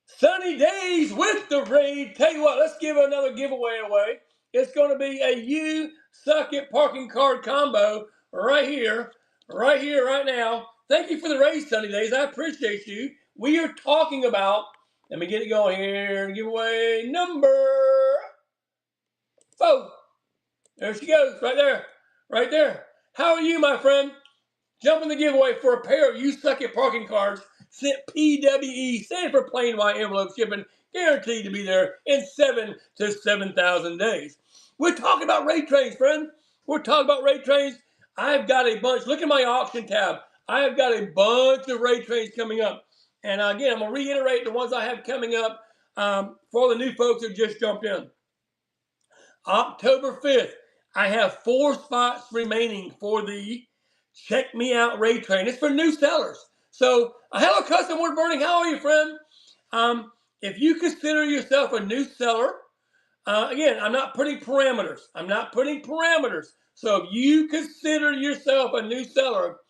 Sunny Days with the raid. Tell you what, let's give another giveaway away. It's going to be a You Suck It parking card combo right here, right now. Thank you for the raid, Sunny Days. I appreciate you. We are talking about, let me get it going here, giveaway number 4. There she goes, right there, right there. How are you, my friend? Jump in the giveaway for a pair of You Suck It parking cards sent PWE, stand for plain white envelope shipping, guaranteed to be there in 7 to 7,000 days. We're talking about raid trains, friend. We're talking about raid trains. I've got a bunch. Look at my auction tab. I have got a bunch of raid trains coming up. And again, I'm going to reiterate the ones I have coming up for all the new folks that just jumped in. October 5th, I have 4 spots remaining for the Check Me Out raid train. It's for new sellers. So, hello, Custom Wood Burning. How are you, friend? If you consider yourself a new seller, again, I'm not putting parameters. So, if you consider yourself a new seller,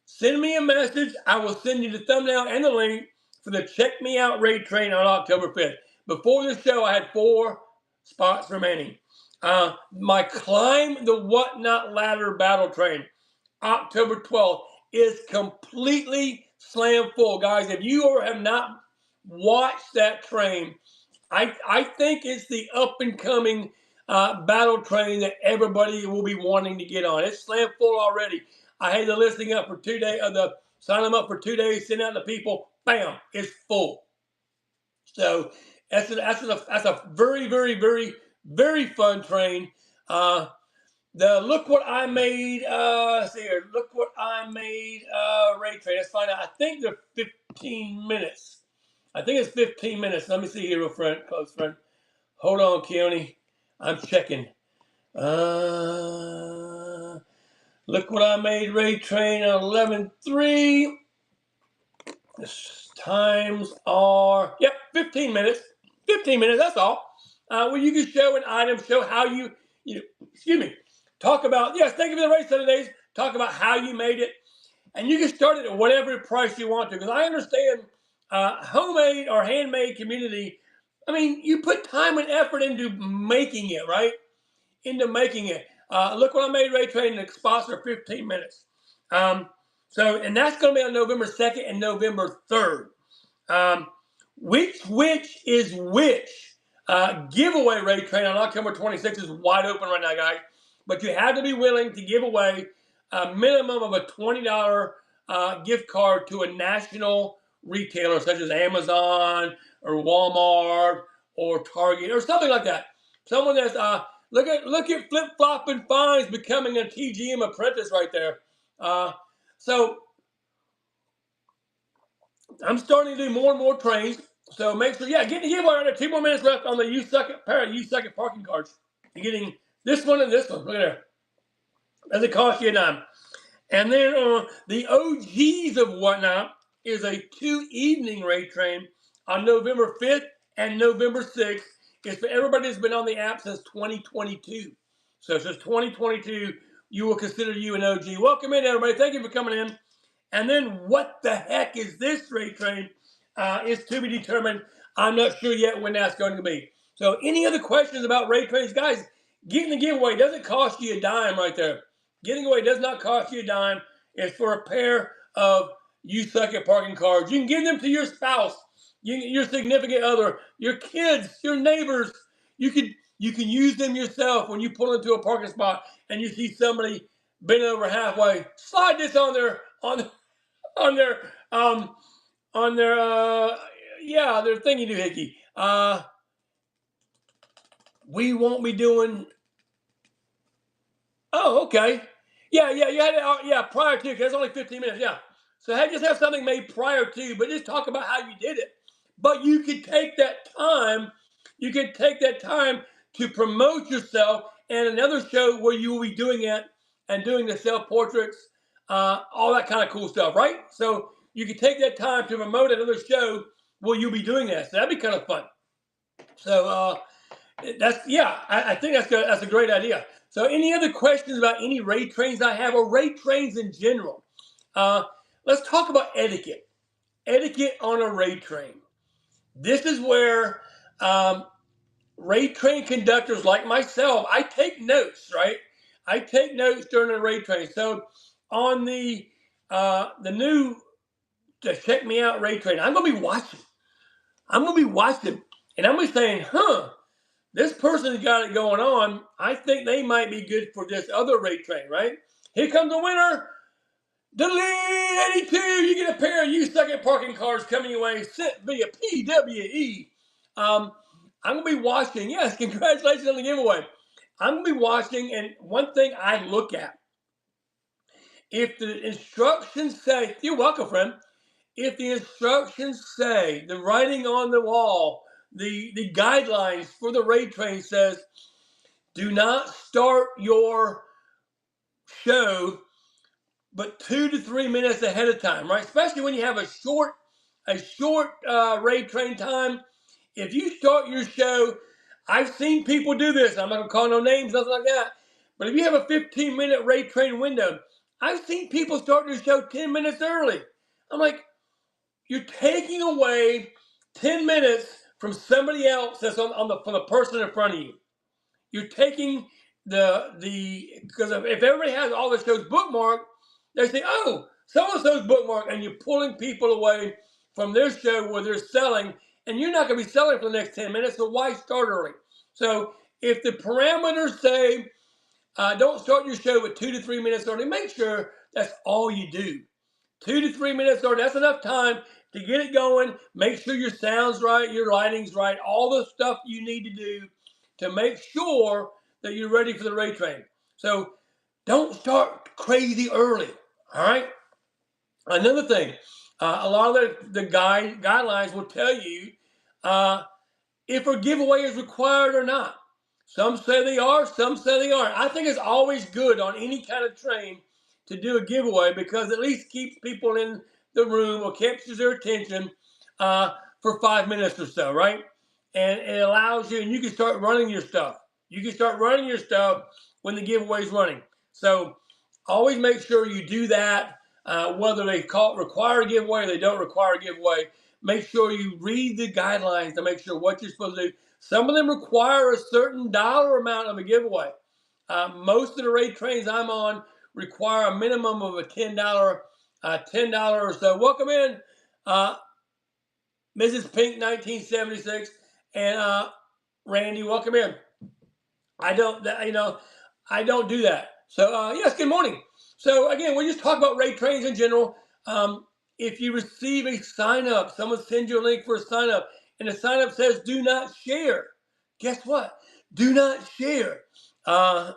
send me a message. I will send you the thumbnail and the link for the Check Me Out raid train on October 5th. Before the show, I had 4 spots remaining. My Climb the Whatnot Ladder battle train, October 12th, is completely slam full. Guys, if you have not watched that train, I think it's the up-and-coming battle train that everybody will be wanting to get on. It's slam full already. I had the listing up for 2 days, sign them up for 2 days, send out to people, bam, it's full. So that's a very, very, very, very fun train. The Look What I Made, let's see here, Look What I Made raid train. Let's find out. I think they're 15 minutes. I think it's 15 minutes. Let me see here, close friend. Hold on, Keone. I'm checking. Look What I Made raid train on 11/3. The times are, 15 minutes. 15 minutes, that's all. Where you can show an item, show how you talk about, yes, thank you for the race Sundays. Talk about how you made it. And you can start it at whatever price you want to. Because I understand homemade or handmade community, I mean, you put time and effort into making it, right? Into making it. Look What I Made raid train, the spots are 15 minutes. And that's going to be on November 2nd and November 3rd. Which is which? Giveaway raid train on October 26th is wide open right now, guys. But you have to be willing to give away a minimum of a $20 gift card to a national retailer such as Amazon or Walmart or Target or something like that. Someone that's look at Flip Flop and Fines becoming a TGM apprentice right there. So I'm starting to do more and more trains. So make sure, yeah, get the giveaway right there. 2 more minutes left on the You Suck It pair of You Suck It parking cards. You're getting this one and this one. Look at there. Doesn't cost you a dime. And then the OGs of Whatnot is a 2-evening rate train on November 5th and November 6th. It's for everybody that's been on the app since 2022. So since 2022, you will consider you an OG. Welcome in, everybody. Thank you for coming in. And then what the heck is this rate train is to be determined. I'm not sure yet when that's going to be. So any other questions about rate trains? Guys, getting the giveaway doesn't cost you a dime right there. Getting away does not cost you a dime. It's for a pair of You Suck At parking cards. You can give them to your spouse, your significant other, your kids, your neighbors. You can use them yourself when you pull into a parking spot and you see somebody bent over halfway. Slide this on their their thingy doohickey. We won't be doing. Oh, okay. Yeah, you had it, prior to, because it's only 15 minutes, yeah. So just have something made prior to, but just talk about how you did it. But you could take that time, to promote yourself and another show where you will be doing it and doing the self-portraits, all that kind of cool stuff, right? So you could take that time to promote another show where you'll be doing that. So that'd be kind of fun. So I think that's a great idea. So any other questions about any rate trains I have or rate trains in general? Let's talk about etiquette. Etiquette on a rate train. This is where rate train conductors like myself, I take notes, right? I take notes during a rate train. So on the new Check Me Out rate train, I'm going to be watching. and I'm going to be saying, this person's got it going on. I think they might be good for this other rate train, right? Here comes the winner. Delete 82. You get a pair of You Suck At parking cards coming your way, sent via PWE. I'm going to be watching. Yes, congratulations on the giveaway. I'm going to be watching, and one thing I look at, if the instructions say, you're welcome, friend. If the instructions say, the writing on the wall, the guidelines for the rate train says, do not start your show but 2 to 3 minutes ahead of time, right? Especially when you have a short rate train time. If you start your show, I've seen people do this. I'm not going to call no names, nothing like that. But if you have a 15-minute rate train window, I've seen people start their show 10 minutes early. I'm like, you're taking away 10 minutes from somebody else that's from the person in front of you. You're taking because if everybody has all the shows bookmarked, they say, oh, so-and-so's bookmarked, and you're pulling people away from their show where they're selling, and you're not going to be selling for the next 10 minutes, so why start early? So if the parameters say don't start your show with 2 to 3 minutes early, make sure that's all you do. 2 to 3 minutes early, that's enough time to get it going. Make sure your sound's right, your lighting's right, all the stuff you need to do to make sure that you're ready for the rate train. So don't start crazy early, all right? Another thing, a lot of the guidelines will tell you if a giveaway is required or not. Some say they are, some say they aren't. I think it's always good on any kind of train to do a giveaway because at least keeps people in the room or captures their attention for 5 minutes or so, right? And it allows you, and you can start running your stuff. You can start running your stuff when the giveaway is running. So always make sure you do that, whether they require a giveaway or they don't require a giveaway. Make sure you read the guidelines to make sure what you're supposed to do. Some of them require a certain dollar amount of a giveaway. Most of the rate trains I'm on require a minimum of a $10 or so. Welcome in, Mrs. Pink 1976, and Randy. Welcome in. I don't do that. So yes, good morning. So again, we just talk about rate trains in general. If you receive a sign up, someone sends you a link for a sign up, and the sign up says "Do not share." Guess what? Do not share. I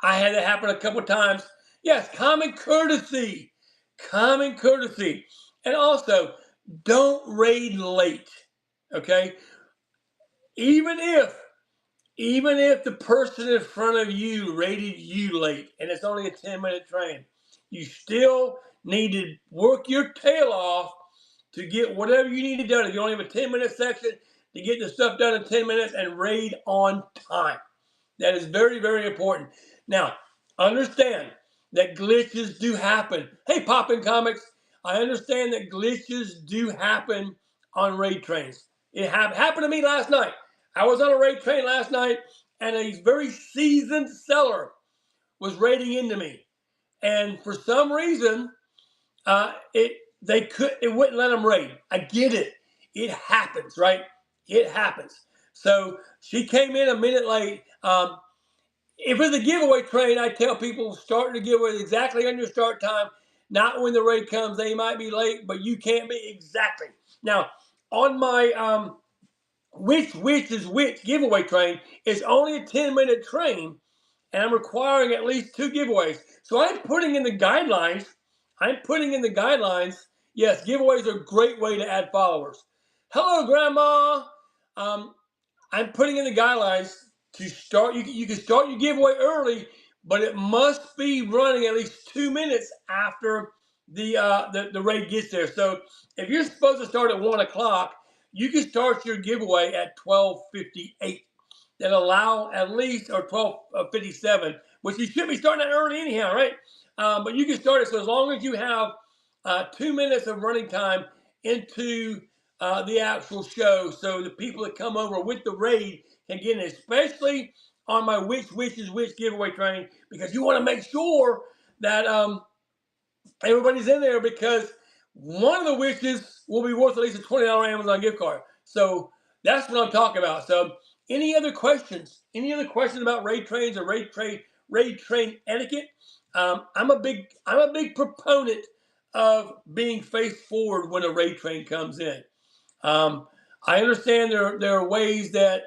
had it happen a couple times. Yes, common courtesy, and also don't raid late. Okay, even if the person in front of you rated you late and it's only a 10-minute train, you still need to work your tail off to get whatever you need to do. If you only have a 10-minute section, to get the stuff done in 10 minutes and raid on time. That is very, very important. Now, understand that glitches do happen. Hey, Poppin' Comics, I understand that glitches do happen on raid trains. It happened to me last night. I was on a raid train last night, and a very seasoned seller was raiding into me. And for some reason, it wouldn't let them raid. I get it. It happens, right? It happens. So she came in a minute late. If it's a giveaway train, I tell people start the giveaway exactly on your start time, not when the raid comes. They might be late, but you can't be exactly. Now, on my which is which giveaway train, it's only a 10-minute train, and I'm requiring at least 2 giveaways. So I'm putting in the guidelines. Yes, giveaways are a great way to add followers. Hello, Grandma. I'm putting in the guidelines to start. You can start your giveaway early, but it must be running at least 2 minutes after the raid gets there. So if you're supposed to start at 1 o'clock, you can start your giveaway at 12:58. That allow at least, or 12:57, which you should be starting at early anyhow, right? But you can start it. So as long as you have 2 minutes of running time into the actual show, so the people that come over with the raid can get in, especially on my which is which giveaway train, because you want to make sure that everybody's in there, because one of the wishes will be worth at least a $20 Amazon gift card. So that's what I'm talking about. So any other questions? Any other questions about raid trains or raid train etiquette? I'm a big proponent of being face forward when a raid train comes in. I understand there are ways that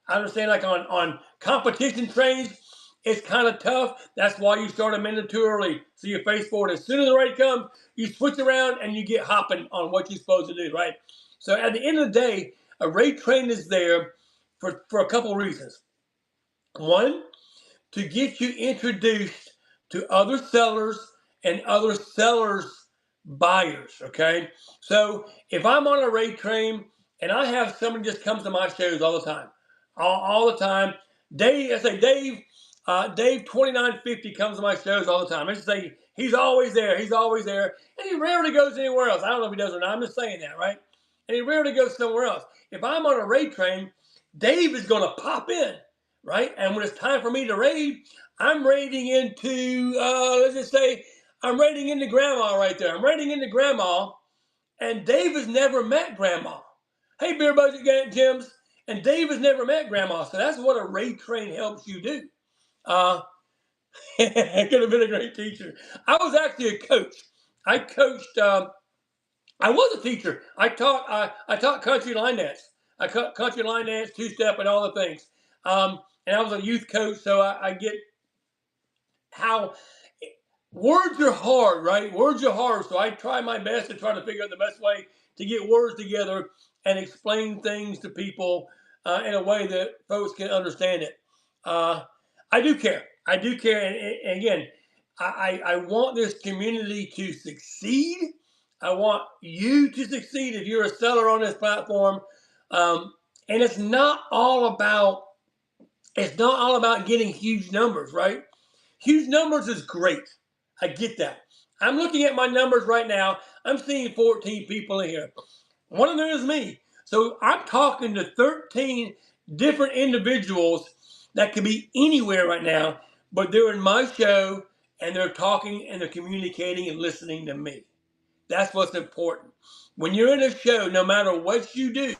I understand, like on competition trains, it's kind of tough. That's why you start a minute too early, so you face forward. As soon as the raid comes, you switch around and you get hopping on what you're supposed to do, right? So at the end of the day, a raid train is there for a couple of reasons. One, to get you introduced to other sellers and other sellers' buyers, okay? So if I'm on a raid train and I have somebody just comes to my shows all the time, all the time, Dave, I say Dave 2950 comes to my shows all the time. I just say he's always there, and he rarely goes anywhere else. I don't know if he does or not, I'm just saying that, right? And he rarely goes somewhere else. If I'm on a raid train, Dave is going to pop in, right? And when it's time for me to raid, I'm raiding into, let's just say, I'm raiding into Grandma right there. I'm raiding into Grandma, and Dave has never met Grandma. Hey, Beer Budget Gems, and Dave has never met Grandma. So that's what a raid train helps you do. It could have been a great teacher. I was actually a coach. I coached. I was a teacher. I taught country line dance. I taught country line dance, two-step, and all the things. And I was a youth coach, so I get how words are hard, right? Words are hard, so I try my best to try to figure out the best way to get words together and explain things to people in a way that folks can understand it. I do care. And again, I want this community to succeed. I want you to succeed if you're a seller on this platform. And it's not all about getting huge numbers, right? Huge numbers is great. I get that. I'm looking at my numbers right now. I'm seeing 14 people in here. One of them is me. So I'm talking to 13 different individuals that could be anywhere right now, but they're in my show and they're talking and they're communicating and listening to me. That's what's important. When you're in a show, no matter what you do,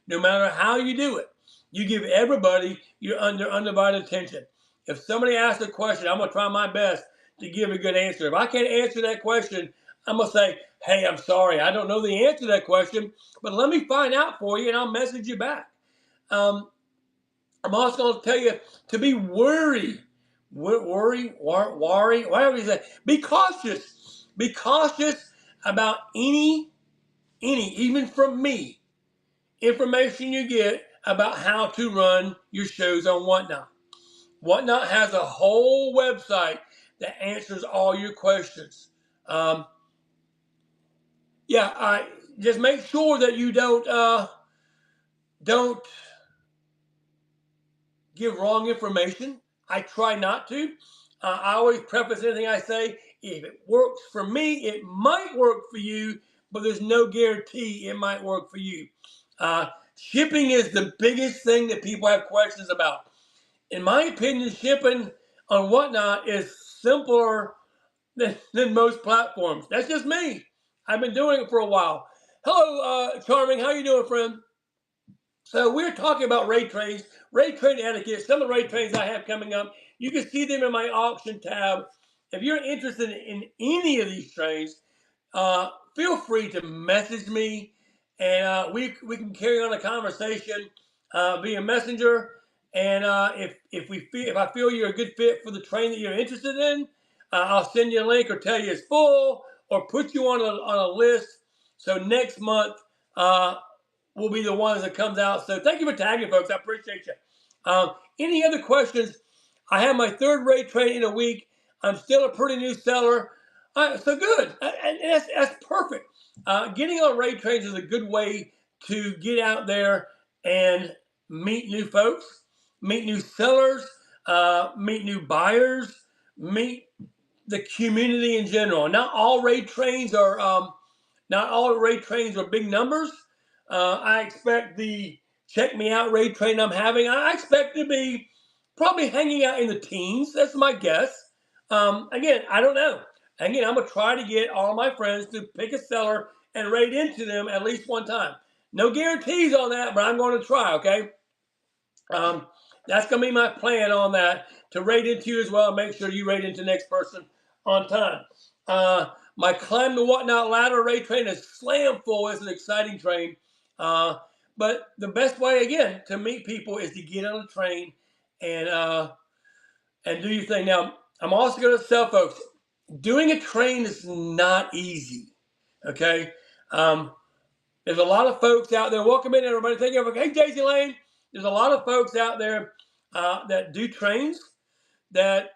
no matter how you do it, you give everybody your undivided attention. If somebody asks a question, I'm going to try my best to give a good answer. If I can't answer that question, I'm going to say, hey, I'm sorry, I don't know the answer to that question, but let me find out for you and I'll message you back. I'm also going to tell you to be wary, whatever you say. Be cautious. Be cautious about any, even from me, information you get about how to run your shows on Whatnot. Whatnot has a whole website that answers all your questions. I just make sure that you don't give wrong information. I try not to. I always preface anything I say. If it works for me, it might work for you, but there's no guarantee it might work for you. Shipping is the biggest thing that people have questions about. In my opinion, shipping on Whatnot is simpler than most platforms. That's just me. I've been doing it for a while. Hello, Charming. How you doing, friend? So we're talking about raid trains, raid train etiquette, some of the raid trains I have coming up. You can see them in my auction tab. If you're interested in any of these trains, feel free to message me, and we can carry on a conversation via messenger. And if I feel you're a good fit for the train that you're interested in, I'll send you a link or tell you it's full or put you on a list. So next month will be the ones that comes out. So thank you for tagging, folks. I appreciate you. Any other questions? I have my third raid train in a week. I'm still a pretty new seller. So good. And that's perfect. Getting on raid trains is a good way to get out there and meet new folks, meet new sellers, meet new buyers, meet the community in general. Not all raid trains are big numbers. I expect the check me out raid train I'm having. I expect to be probably hanging out in the teens. That's my guess. Again, I don't know. Again, I'm gonna try to get all my friends to pick a seller and raid into them at least one time. No guarantees on that, but I'm going to try. Okay. That's going to be my plan on that, to raid into you as well. Make sure you raid into the next person on time. My Climb the Whatnot ladder raid train is slam full. It's an exciting train. But the best way, again, to meet people is to get on a train and do your thing. Now, I'm also going to tell folks, doing a train is not easy. Okay? There's a lot of folks out there. Welcome in, everybody. Thank you. Hey, Daisy Lane. There's a lot of folks out there that do trains that,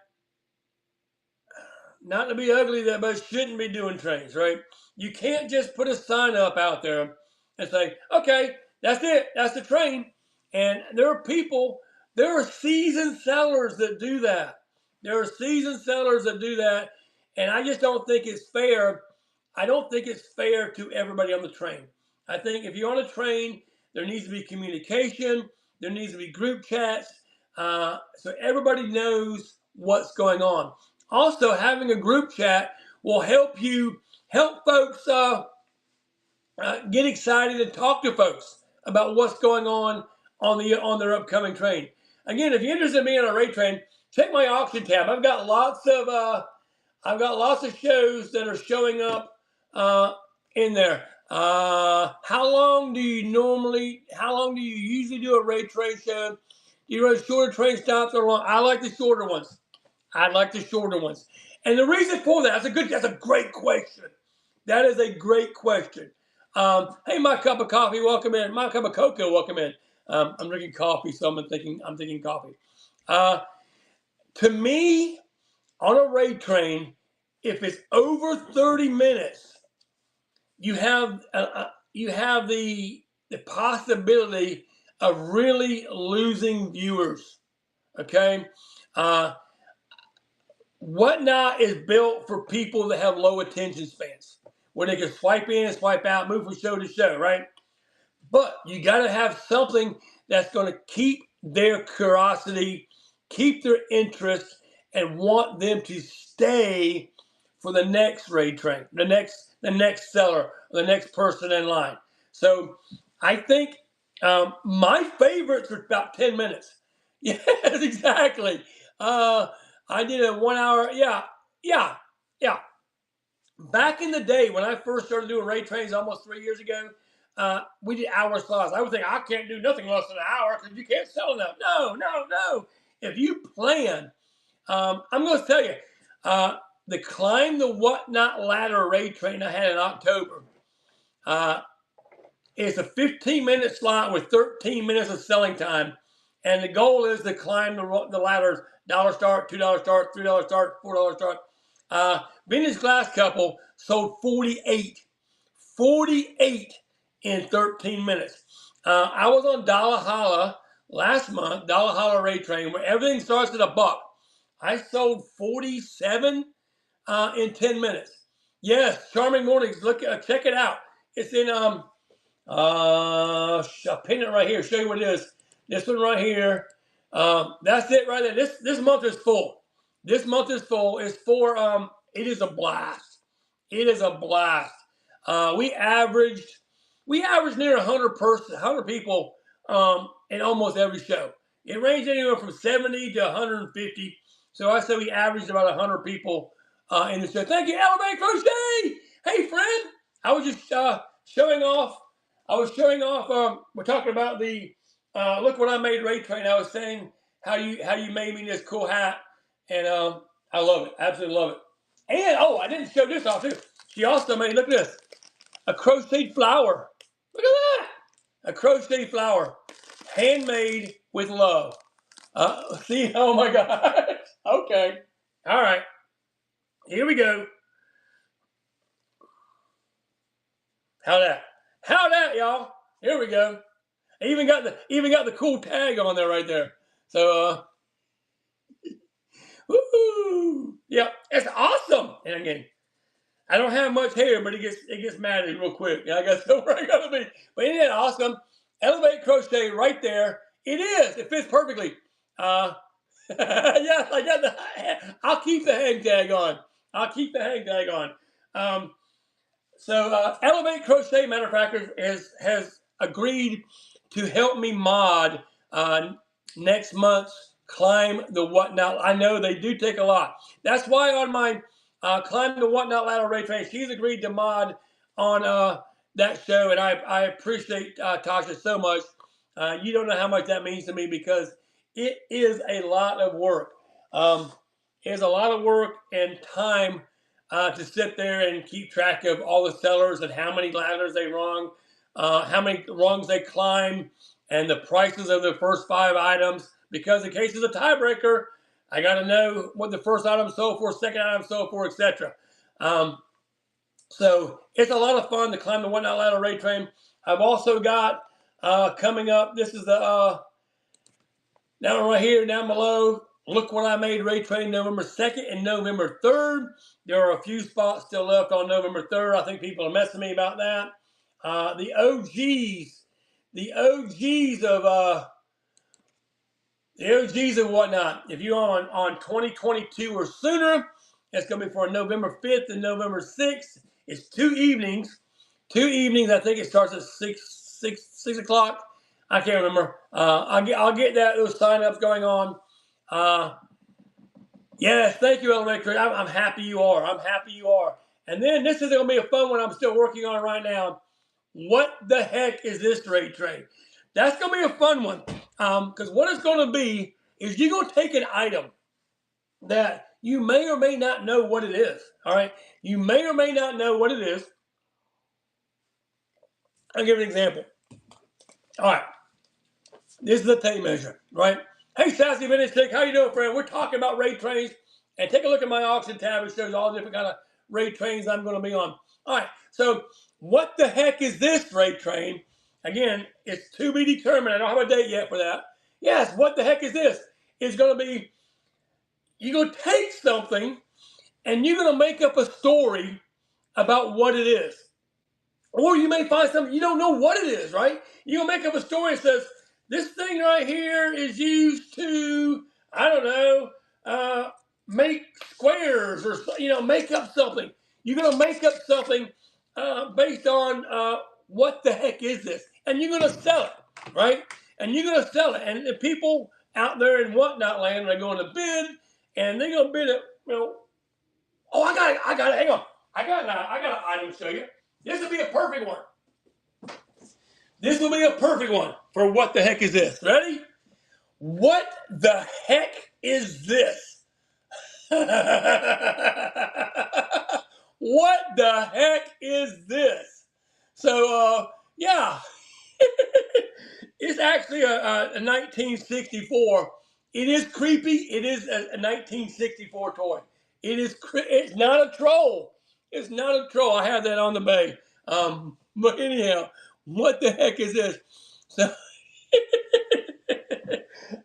not to be ugly, but shouldn't be doing trains, right? You can't just put a sign up out there and say, okay, that's it. That's the train. And there are seasoned sellers that do that. There are seasoned sellers that do that. And I just don't think it's fair. I don't think it's fair to everybody on the train. I think if you're on a train, there needs to be communication. There needs to be group chats, so everybody knows what's going on. Also, having a group chat will help folks get excited and talk to folks about what's going on their upcoming train. Again, if you're interested in being on a raid train, check my auction tab. I've got lots of shows that are showing up in there. How long do you usually do a raid train show? Do you run shorter train stops or long? I like the shorter ones. And the reason for that's a great question. That is a great question. Hey, my cup of coffee, welcome in. My cup of cocoa, welcome in. I'm drinking coffee, so I'm thinking coffee. To me, on a raid train, if it's over 30 minutes, you have the possibility of really losing viewers. Okay, Whatnot is built for people that have low attention spans, where they can swipe in and swipe out, move from show to show, right? But you got to have something that's going to keep their curiosity, keep their interest, and want them to stay for the next raid train, the next seller, the next person in line. So I think my favorites are about 10 minutes. Yes, exactly. I did a 1 hour. Yeah. Back in the day when I first started doing raid trains almost 3 years ago, we did hour slots. I would think I can't do nothing less than an hour because you can't sell enough. No. If you plan, I'm going to tell you, the Climb the Whatnot ladder raid train I had in October. It's a 15-minute slot with 13 minutes of selling time. And the goal is to climb the ladders, $1 start, $2 start, $3 start, $4 start. Vintage Glass Couple sold 48 in 13 minutes. I was on Dollar Holla last month, Dollar Holla Ray Train, where everything starts at $1. I sold 47 in 10 minutes. Yes, Charming Mornings. Look, check it out. It's in I'll pin it right here. Show you what it is. This one right here. That's it right there. This month is full. This month is full. It's for It is a blast. It is a blast. We averaged near 100 people in almost every show. It ranged anywhere from 70 to 150. So I say we averaged about 100 people in the show. Thank you, Elevate Crochet. Hey, friend. I was just showing off. We're talking about the look what I made Ray Train. I was saying how you made me this cool hat, and I love it. Absolutely love it. And I didn't show this off too. She also made, look at this, a crocheted flower. Look at that, a crocheted flower, handmade with love. See, oh my God. Okay, all right, here we go. How that, y'all? Here we go. I even got the cool tag on there right there. So, woo! Yeah, it's awesome. And again, I don't have much hair, but it gets matted real quick. I got somewhere I gotta be. But isn't that awesome? Elevate Crochet right there. It is. It fits perfectly. Yes, I got the. I'll keep the hang tag on. So Elevate Crochet, matter of fact, has agreed to help me mod next month's Climb the Whatnot. I know they do take a lot. That's why on my Climb the Whatnot Ladder Ray Train, she's agreed to mod on that show, and I appreciate Tasha so much. You don't know how much that means to me because it is a lot of work. It's a lot of work and time to sit there and keep track of all the sellers and how many ladders they rung, how many rungs they climb, and the prices of the first 5 items. Because in case it's a tiebreaker, I got to know what the first item sold for, second item sold for, etc. So it's a lot of fun to climb the Whatnot Ladder Ray Train. I've also got coming up, this is the down right here, down below, Look What I Made Ray Train, November 2nd and November 3rd. There are a few spots still left on November 3rd. I think people are messing me about that. The OGs of Whatnot. If you're on 2022 or sooner, it's going to be for November 5th and November 6th. It's 2 evenings. 2 evenings. I think it starts at 6 o'clock. I can't remember. I'll get those sign-ups going on. Yes, thank you, Elementary. I'm happy you are. And then this is going to be a fun one I'm still working on right now. What the heck is this Ray Train? That's going to be a fun one. Because what it's going to be is you're going to take an item that you may or may not know what it is. All right? You may or may not know what it is. I'll give you an example. All right. This is the tape measure, right? Hey, Sassy Vintage Chick, how you doing, friend? We're talking about Ray Trains. And take a look at my auction tab. It shows all the different kind of Ray Trains I'm going to be on. All right. So what the heck is this Ray Train? Again, it's to be determined. I don't have a date yet for that. Yes, what the heck is this? It's going to be, you're going to take something and you're going to make up a story about what it is. Or you may find something you don't know what it is, right? You're going to make up a story that says, this thing right here is used to, I don't know, make squares or, make up something. You're going to make up something based on what the heck is this? And you're going to sell it, right? And you're going to sell it. And the people out there in Whatnot land, they're going to bid, and they're going to bid it, oh, I got it, hang on. I got an item to show you. This will be a perfect one. This will be a perfect one for what the heck is this? Ready? What the heck is this? What the heck is this? So, Yeah. It's actually a 1964. It is creepy. It is a 1964 toy. It's not a troll. It's not a troll. I have that on the bay. But anyhow, what the heck is this? So,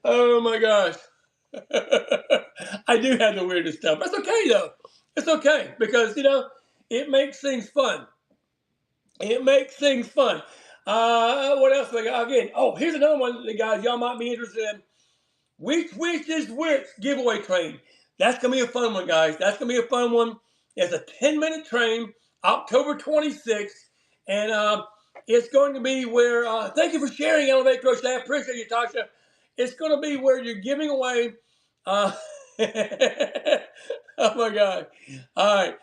oh my gosh. I do have the weirdest stuff. That's okay though. It's okay because it makes things fun. It makes things fun. What else we got? Again, oh, here's another one, guys. Y'all might be interested in. Which is which giveaway train. That's gonna be a fun one, guys. That's gonna be a fun one. It's a 10-minute train, October 26th, and it's going to be where. Thank you for sharing, Elevate Crochet. I appreciate you, Tasha. It's going to be where you're giving away. Uh, oh my God! All right.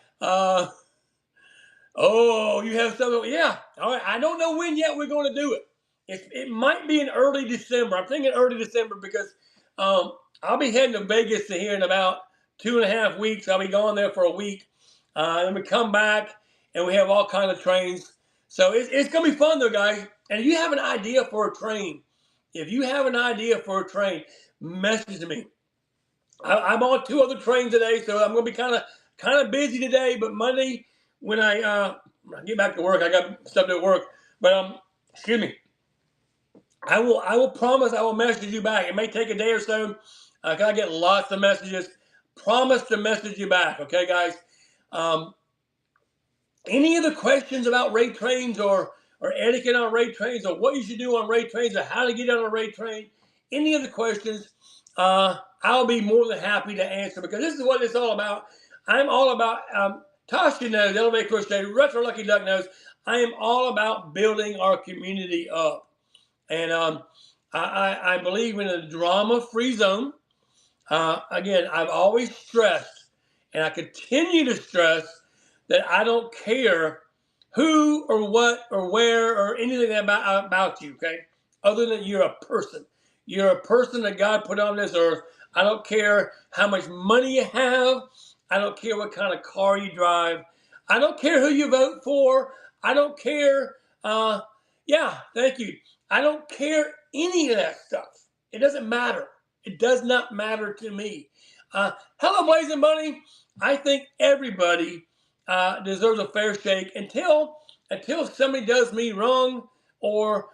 Oh, you have something? Yeah. All right. I don't know when yet we're going to do it. It might be in early December. I'm thinking early December because I'll be heading to Vegas here in about 2.5 weeks. I'll be going there for a week. Then we come back and we have all kind of trains. So it's going to be fun though, guys. And if you have an idea for a train, message to me. I'm on 2 other trains today, so I'm going to be kind of busy today. But Monday, when I get back to work, I got stuff to work. But excuse me, I will promise I will message you back. It may take a day or so. Cause I get lots of messages. Promise to message you back, okay, guys. Any other questions about rate trains or etiquette on rate trains or what you should do on rate trains or how to get on a rate train? Any other questions? I'll be more than happy to answer because this is what it's all about. I'm all about, Tasha knows, Elevate Crochet, Retro Lucky Duck knows, I am all about building our community up. And I believe in a drama-free zone. Again, I've always stressed, and I continue to stress, that I don't care who or what or where or anything about you, okay? Other than you're a person. You're a person that God put on this earth. I don't care how much money you have. I don't care what kind of car you drive. I don't care who you vote for. I don't care. Yeah, thank you. I don't care any of that stuff. It doesn't matter. It does not matter to me. Hello, Blazing Bunny. I think everybody deserves a fair shake until somebody does me wrong or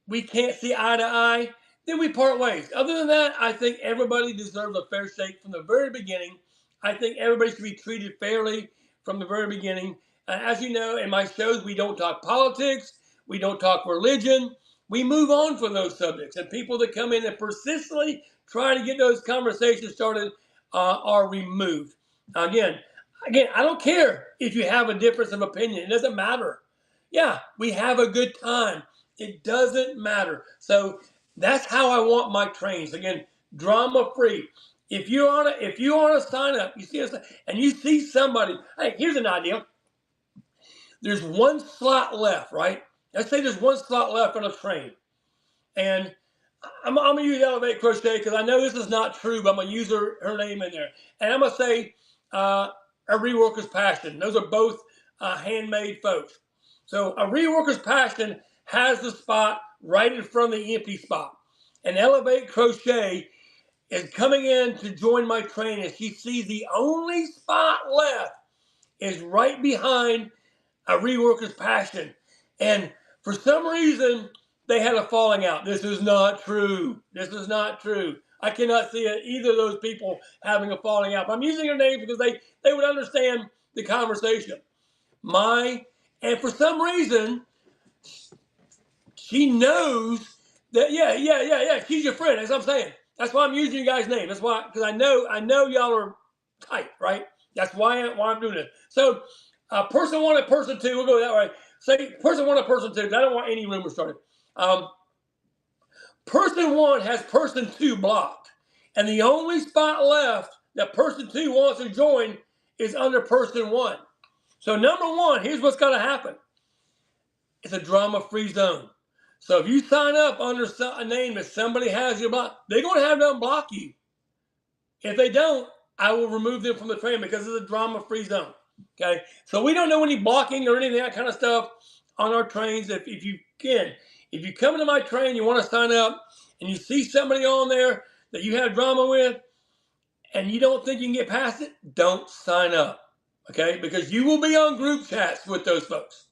we can't see eye to eye, then we part ways. Other than that, I think everybody deserves a fair shake from the very beginning. I think everybody should be treated fairly from the very beginning. As you know, in my shows, we don't talk politics. We don't talk religion. We move on from those subjects. And people that come in and persistently try to get those conversations started are removed. Again, I don't care if you have a difference of opinion. It doesn't matter. Yeah, we have a good time. It doesn't matter. So that's how I want my trains. Again, drama free. If you want to sign up, you see us, and you see somebody. Hey, here's an idea. There's one slot left, right? Let's say there's one slot left on a train, and I'm gonna use Elevate Crochet because I know this is not true, but I'm gonna use her name in there, and I'm gonna say a Reworker's Passion. Those are both handmade folks. So a Reworker's Passion has the spot right in front of the empty spot, and Elevate Crochet is coming in to join my train, and she sees the only spot left is right behind a Reworker's Passion, and for some reason they had a falling out. This is not true. This is not true. I cannot see either of those people having a falling out. But I'm using their names because they would understand the conversation. And for some reason, she knows that, yeah, she's your friend. That's what I'm saying. That's why I'm using you guys' name. That's why, because I know y'all are tight, right? That's why I'm doing it. So, person 1 and person 2, we'll go that way. Say person 1 and person 2, because I don't want any rumors started. Person 1 has person 2 blocked, and the only spot left that person 2 wants to join is under person 1. So number 1, here's what's going to happen. It's a drama-free zone. So if you sign up under a name that somebody has you blocked, they're going to have them block you. If they don't, I will remove them from the train because it's a drama-free zone. Okay, so we don't know any blocking or any of that kind of stuff. on our trains. If you can, if you come to my train, you want to sign up, and you see somebody on there that you have drama with, and you don't think you can get past it, don't sign up, okay? Because you will be on group chats with those folks.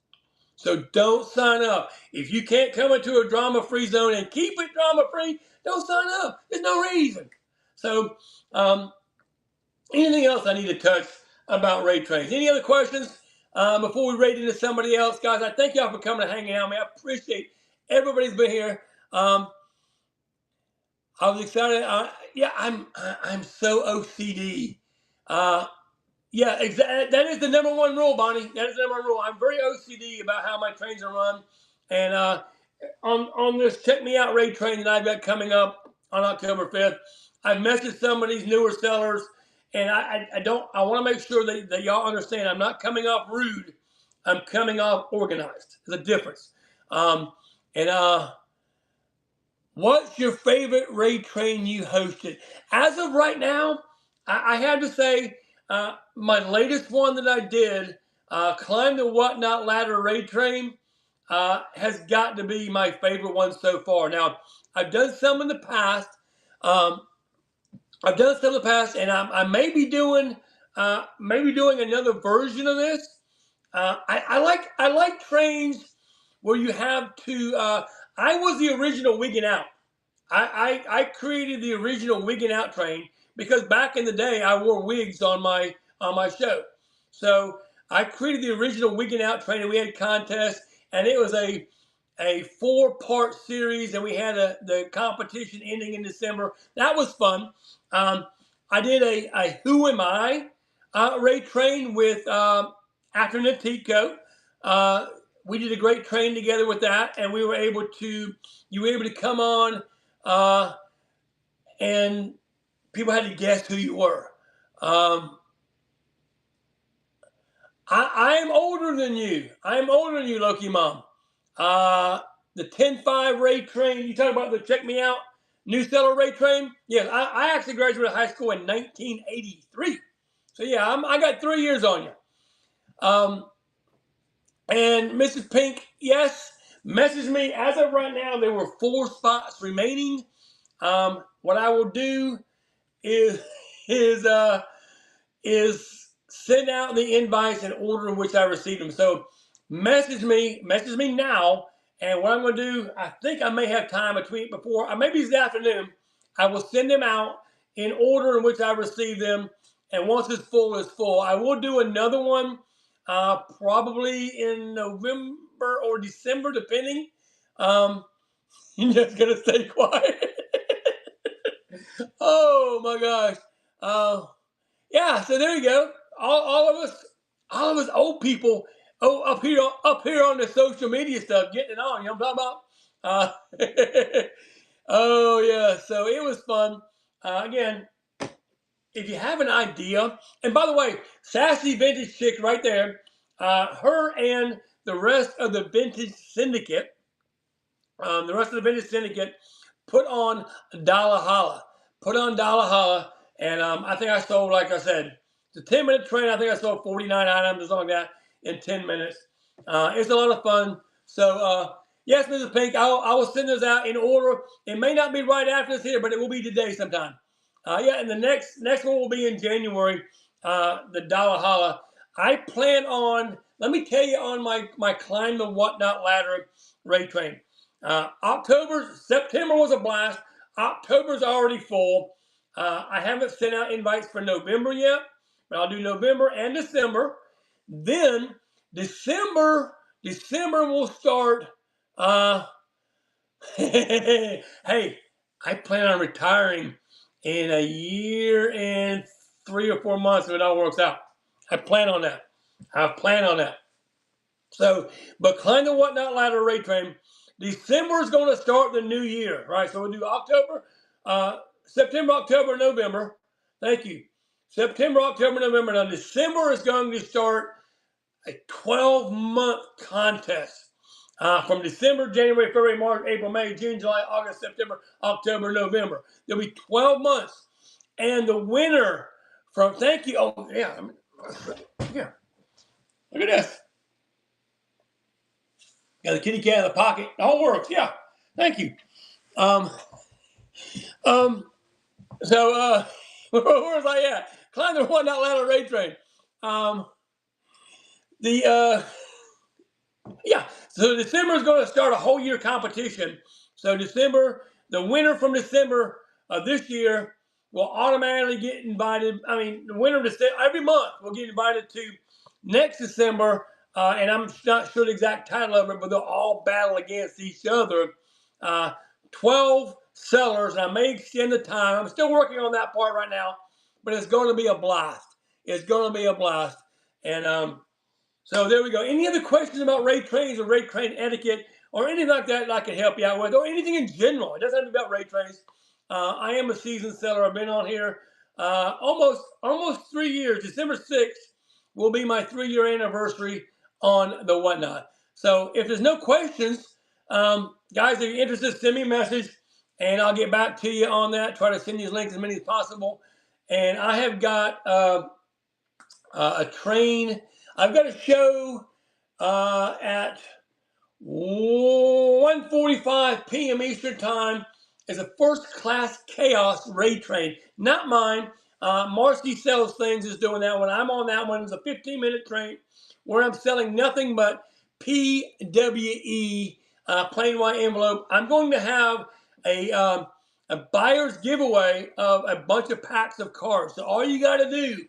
So don't sign up. If you can't come into a drama-free zone and keep it drama-free, don't sign up. There's no reason. So anything else I need to touch about Ray Trains? Any other questions before we raid into somebody else? Guys, I thank y'all for coming and hanging out with me. I appreciate everybody's been here. I was excited. Yeah, I'm so OCD. Yeah, exactly. That is the number one rule, Bonnie. That is the number one rule. I'm very OCD about how my trains are run. And on this Check Me Out Ray train that I've got coming up on October 5th, I've messaged some of these newer sellers, and I want to make sure that y'all understand I'm not coming off rude. I'm coming off organized. There's a difference. What's your favorite Ray train you hosted? As of right now, I have to say, my latest one that I did, Climb the Whatnot Ladder Ray Train, has got to be my favorite one so far. Now, I've done some in the past. And I may be doing another version of this. I like trains where you have to. I was the original Wiggin' Out. I created the original Wiggin' Out train because back in the day I wore wigs on my show. So I created the original Wiggin' Out train, and we had contests, and it was a 4-part series, and we had the competition ending in December. That was fun. I did a Who Am I Ray train with Afternoon Tico. We did a great train together with that, and you were able to come on, and people had to guess who you were. I am older than you. I am older than you, Loki Mom. The 10-5 Ray train, you talking about the Check Me Out New Seller Ray train? Yes, I actually graduated high school in 1983. So yeah, I got 3 years on you. And Mrs. Pink, yes, message me. As of right now, there were 4 spots remaining. What I will do is send out the invites in order in which I received them. So message me now. And what I'm going to do, I think I may have time before, maybe this afternoon, I will send them out in order in which I received them. And once it's full, it's full. I will do another one probably in November or December, depending. You're just going to stay quiet. Oh, my gosh. Yeah, so there you go. All of us old people, up here on the social media stuff, getting it on. You know what I'm talking about? Oh yeah. So it was fun. Again, if you have an idea, and by the way, Sassy Vintage Chick right there, her and the rest of the Vintage Syndicate, put on Dollar Holla. And I think I sold, like I said, the 10-minute train, I think I sold 49 items or something like that in 10 minutes. It's a lot of fun. So, yes, Mrs. Pink, I will send those out in order. It may not be right after this here, but it will be today sometime. Yeah, and the next one will be in January, the Dollar Holla. I plan on, let me tell you on my Climb the Whatnot Ladder Ray train. September was a blast. October's already full. I haven't sent out invites for November yet, but I'll do November and December. Then December will start. Hey, I plan on retiring in a year and 3 or 4 months if it all works out. I plan on that. So, but Climb the Whatnot Ladder Ray train. December is going to start the new year, right? So we'll do September, October, November. Thank you. September, October, November. Now, December is going to start a 12-month contest. From December, January, February, March, April, May, June, July, August, September, October, November. There'll be 12 months. And the winner thank you. Oh, yeah. Yeah. Look at this. Got the kitty cat in the pocket. It all works. Yeah. Thank you. Um, um, so, where was I at? Climb the one Atlanta Raid Train. Um, the Yeah, so December is going to start a whole year competition. So December, the winner from December of this year will automatically get invited. I mean, the winner of December, every month will get invited to next December, and I'm not sure the exact title of it, but they'll all battle against each other. 12 sellers, and I may extend the time. I'm still working on that part right now, but it's going to be a blast. It's going to be a blast. And so there we go. Any other questions about raid trains or raid train etiquette or anything like that I can help you out with, or anything in general? It doesn't have to be about raid trains. I am a seasoned seller. I've been on here almost 3 years. December 6th will be my 3-year anniversary on the Whatnot. So if there's no questions, guys, if you're interested, send me a message, and I'll get back to you on that. Try to send you links as many as possible. And I have got a train. I've got a show at 1:45 p.m. Eastern Time. It's a first-class chaos raid train. Not mine. Marcy Sells Things is doing that one. I'm on that one. It's a 15-minute train where I'm selling nothing but PWE, plain white envelope. I'm going to have a buyer's giveaway of a bunch of packs of cards. So all you got to do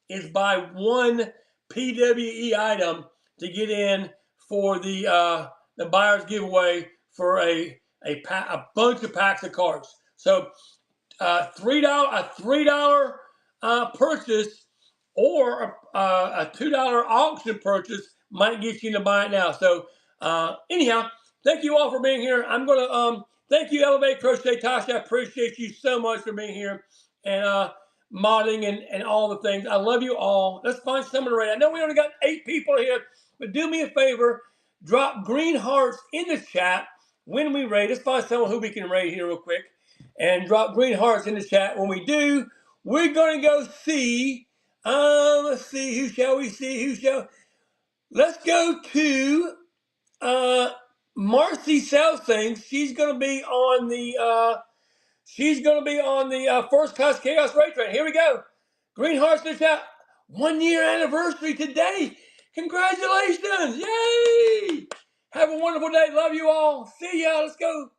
is buy one PWE item to get in for the buyer's giveaway for a bunch of packs of cards. So $3 purchase or a $2 auction purchase might get you to buy it now. So anyhow, thank you all for being here. I'm gonna thank you, Elevate Crochet Tasha. I appreciate you so much for being here and modding and all the things. I love you all. Let's find someone to rate. I know we only got 8 people here, but do me a favor, drop green hearts in the chat when we rate. Let's find someone who we can rate here real quick, and drop green hearts in the chat. When we do, we're going to go see. Let's see. Who shall we see? Let's go to Marcy Sells Things. She's going to be on the. She's going to be on the First Class Chaos Raid Train. Here we go. Green hearts in the chat. 1 year anniversary today. Congratulations. Yay. Have a wonderful day. Love you all. See ya. Let's go.